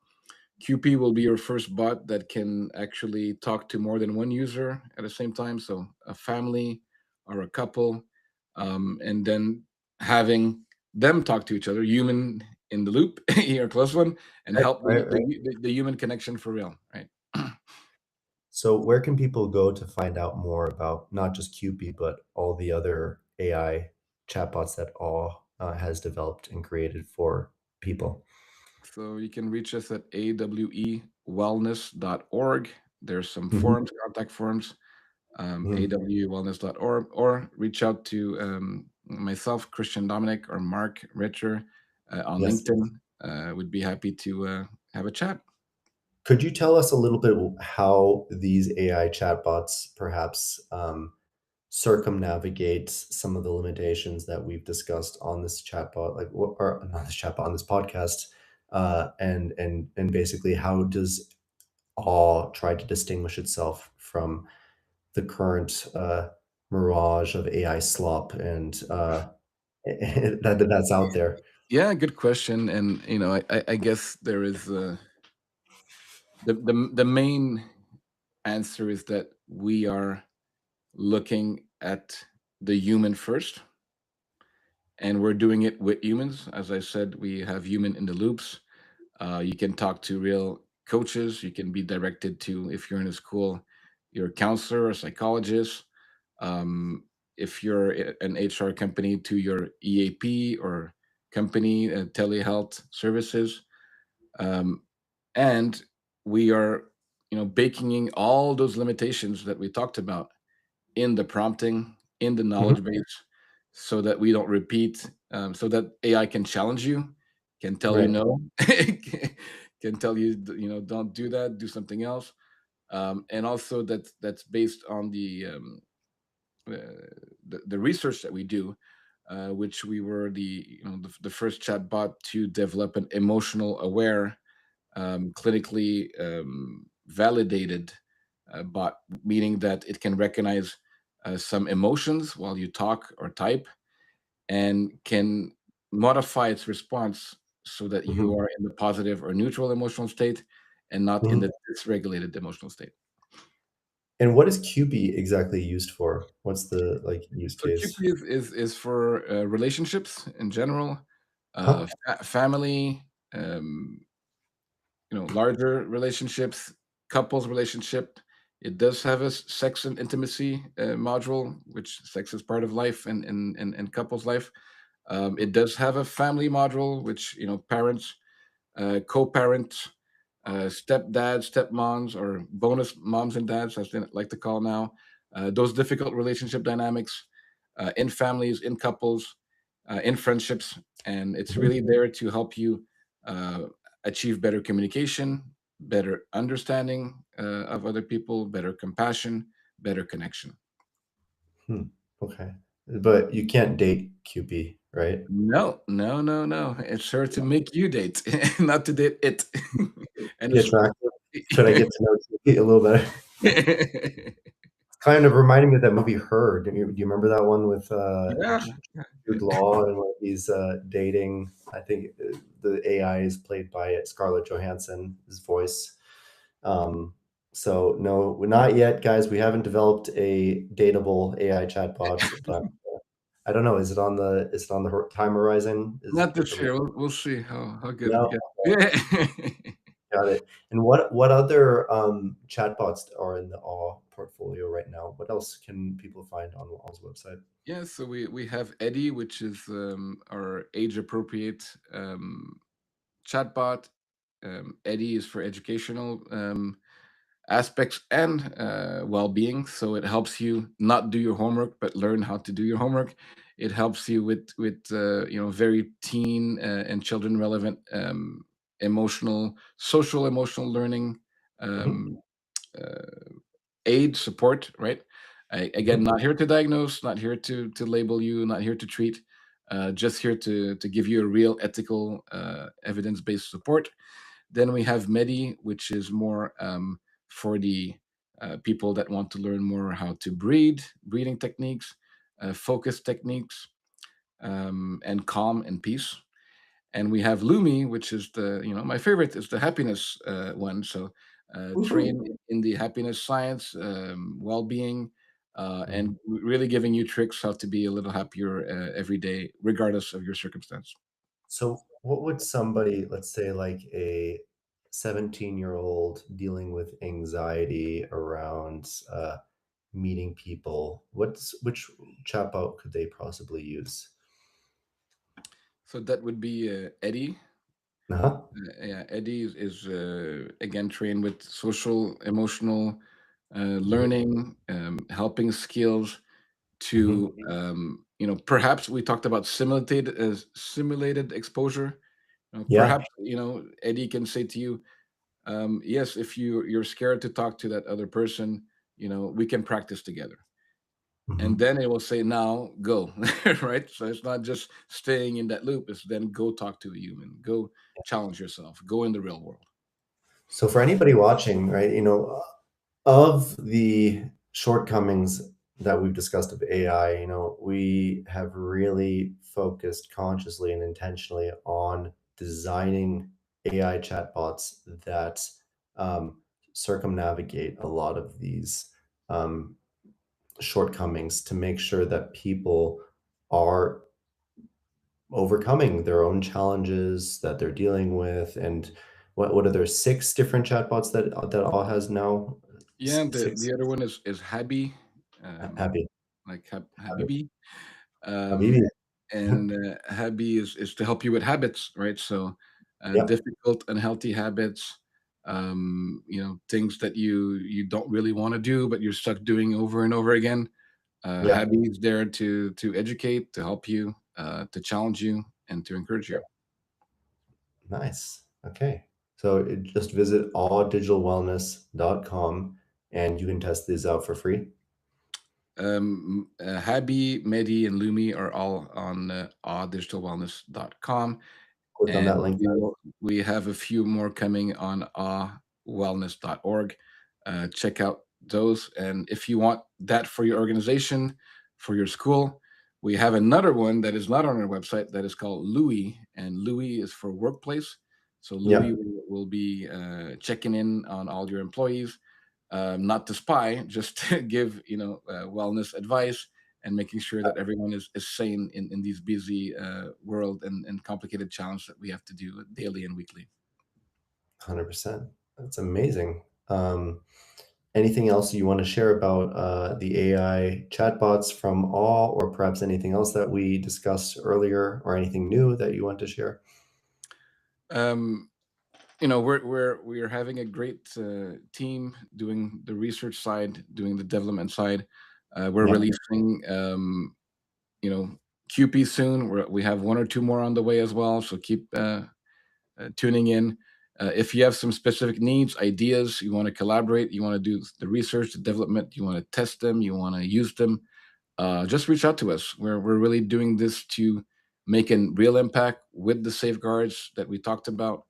QP will be your first bot that can actually talk to more than one user at the same time. So a family or a couple, and then having them talk to each other, human in the loop, your close one, and right, help right, right. the human connection for real, right? So, where can people go to find out more about not just QP, but all the other AI chatbots that all has developed and created for people? So you can reach us at awewellness.org. There's some Mhm, forums, contact forms, mhm. awewellness.org, or reach out to myself, Christian Dominic, or Mark Richer on Yes. LinkedIn. Would be happy to have a chat. Could you tell us a little bit how these AI chatbots perhaps circumnavigate some of the limitations that we've discussed on this chatbot, like what, or not this chatbot, on this podcast, and basically how does Awe try to distinguish itself from the current mirage of AI slop and that's out there? Yeah, good question. And I guess there is the main answer is that we are looking at the human first, and we're doing it with humans. As I said, we have human in the loops. You can talk to real coaches. You can be directed to, if you're in a school, your counselor or psychologist. If you're an HR company, to your EAP or company telehealth services. Um, and we are, baking in all those limitations that we talked about in the prompting, in the Mhm. knowledge base, so that we don't repeat, so that AI can challenge you, can tell you Right. no, can tell you, don't do that, do something else. And also that's based on the research that we do, which we were the first chatbot to develop an emotional aware, clinically validated bot, meaning that it can recognize some emotions while you talk or type, and can modify its response so that Mhm, you are in the positive or neutral emotional state and not in mhm. the dysregulated emotional state. And what is QB exactly used for? What's the, like, use So case? QP is for relationships in general, Uh-huh. family, larger relationships, couples relationship. It does have a sex and intimacy module, which sex is part of life and couples life. It does have a family module, which parents, co-parents, stepdads, stepmoms, or bonus moms and dads, as they like to call now. Those difficult relationship dynamics in families, in couples, in friendships, and it's Mhm. really there to help you uh, achieve better communication, better understanding of other people, better compassion, better connection. Hmm, okay. But you can't date QB, right? No, no, no, no. It's her to make you date, not to date it. And Be it's attractive? Could I get to know QB a little better? It's kind of reminding me of that movie Her. Do you remember that one with, yeah, Jude Law and, like, he's, dating, I think, the AI is played by Scarlett Johansson's voice. Um, so no, we're not yet, guys. We haven't developed a dateable AI chatbot, but I don't know. Is it on the time horizon? not Are this we year. We'll see how good it no? gets. Yeah. Got it. And what other, chatbots are in the Awe portfolio right now? What else can people find on Aw's website? Yeah, so we have Eddie, which is our age appropriate chatbot. Eddie is for educational aspects and well-being, so it helps you not do your homework but learn how to do your homework. It helps you with very teen and children relevant emotional, social emotional learning, Mhm, um, uh, aid support, right? mhm, Again, not here to diagnose, not here to label you, not here to treat, just here to give you a real ethical, evidence-based support. Then we have Medi, which is more for the people that want to learn more how to breathe, breathing techniques, focus techniques, and calm and peace. And we have Lumi, which is my favorite is the happiness one. So woohoo. train in the happiness science, well-being, Mhm. and really giving you tricks how to be a little happier every day, regardless of your circumstance. So, what would somebody, let's say, like a 17-year-old dealing with anxiety around, meeting people, which chatbot could they possibly use? So that would be Eddie. Uh-huh. Yeah, Eddie is again trained with social, emotional Mhm, learning, helping skills mhm. to perhaps we talked about simulated exposure. Yeah. Perhaps Eddie can say to you, yes, if you're scared to talk to that other person, we can practice together, and Mhm. then it will say now go. Right, so it's not just staying in that loop, it's then go talk to a human, go challenge yourself, go in the real world. So for anybody watching, right, of the shortcomings that we've discussed of AI, we have really focused consciously and intentionally on designing AI chatbots that, um, circumnavigate a lot of these, um, shortcomings to make sure that people are overcoming their own challenges that they're dealing with. And what are there, 6 different chatbots that all has now? Yeah, the 6 the other one is Habi, Happy like Happy Habibi. Habibi. And Habi is to help you with habits, right? So Yep, difficult unhealthy habits, things that you don't really want to do but you're stuck doing over and over again. yep, Habi is there to educate, to help you, to challenge you, and to encourage you. yep. Nice. Okay. So just visit alldigitalwellness.com and you can test these out for free. Habi, Medi, and Lumi are all on awdigitalwellness.com. Click on that And link, guys. we have a few more coming on awwellness.org. Check out those. And if you want that for your organization, for your school, we have another one that is not on our website that is called Louis, and Louis is for workplace. So Louis Yeah, will be checking in on all your employees, not to spy, just to give wellness advice and making sure that everyone is sane in these busy world and complicated challenge that we have to do daily and weekly. 100%. That's amazing. Anything else you want to share about the AI chatbots from all, or perhaps anything else that we discussed earlier, or anything new that you want to share? Um, we're having a great team doing the research side, doing the development side. We're Yeah, releasing QP soon. We have one or two more on the way as well, so keep tuning in. If you have some specific needs, ideas, you want to collaborate, you want to do the research, the development, you want to test them, you want to use them, just reach out to us. We're really doing this to make a real impact with the safeguards that we talked about,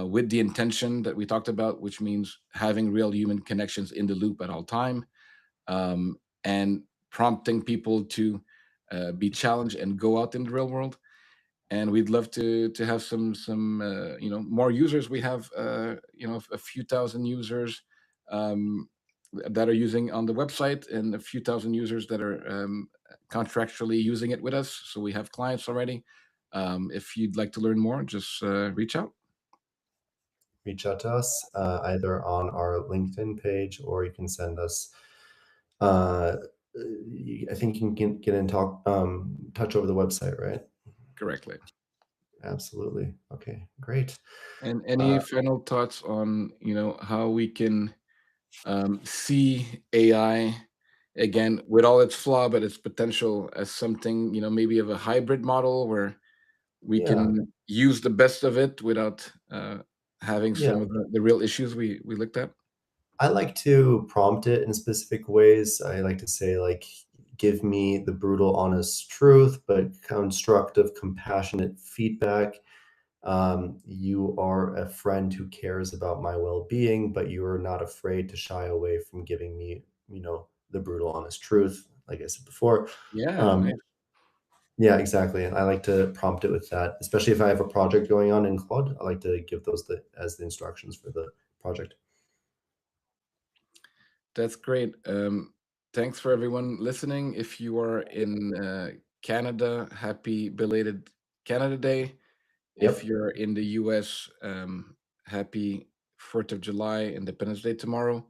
with the intention that we talked about, which means having real human connections in the loop at all time, and prompting people to be challenged and go out in the real world. And we'd love to have some more users. We have a few thousand users that are using on the website, and a few thousand users that are contractually using it with us. So we have clients already. If you'd like to learn more, just reach out. reach out to us either on our LinkedIn page, or you can send us. Uh, I think you can get in touch over the website, right? Correctly. Absolutely. Okay, great. And any Uh, final thoughts on how we can see AI again with all its flaw, but its potential as something maybe of a hybrid model where we yeah, can use the best of it without having yeah. some of the real issues we looked at. I like to prompt it in specific ways. I like to say, like, give me the brutal, honest truth, but constructive, compassionate feedback. You are a friend who cares about my well-being, but you are not afraid to shy away from giving me, the brutal, honest truth, like I said before. Yeah, Um, nice. yeah, exactly. And I like to prompt it with that, especially if I have a project going on in Claude. I like to give those as the instructions for the project. That's great. Thanks for everyone listening. If you are in Canada, happy belated Canada Day. If Yep. you're in the US, happy 4th of July, Independence Day tomorrow.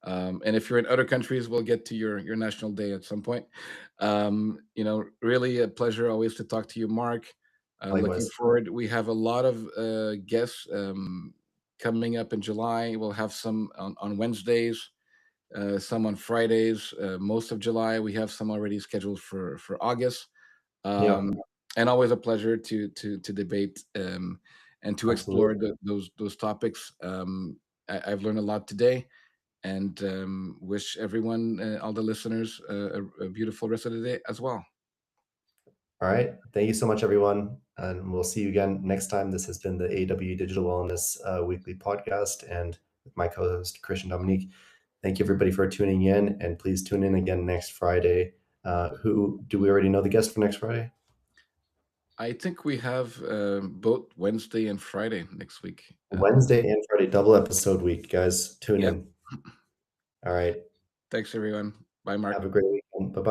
And if you're in other countries, we'll get to your national day at some point. Really a pleasure always to talk to you, Mark. Looking Likewise. forward. We have a lot of guests coming up in July. We'll have some on Wednesdays, some on Fridays. Most of July, we have some already scheduled for August. Yeah, Um, and always a pleasure to debate and to explore absolutely. those topics. I've learned a lot today, and wish everyone, all the listeners, a beautiful rest of the day as well. All right. Thank you so much, everyone. And we'll see you again next time. This has been the AW Digital Wellness Weekly Podcast, and with my co host, Christian Dominique. Thank you, everybody, for tuning in. And please tune in again next Friday. Who do we already know the guest for next Friday? I think we have both Wednesday and Friday next week. Wednesday and Friday, double episode week, guys. Tune Yep. in. All right. Thanks, everyone. Bye, Have Mark. a great weekend. Bye bye.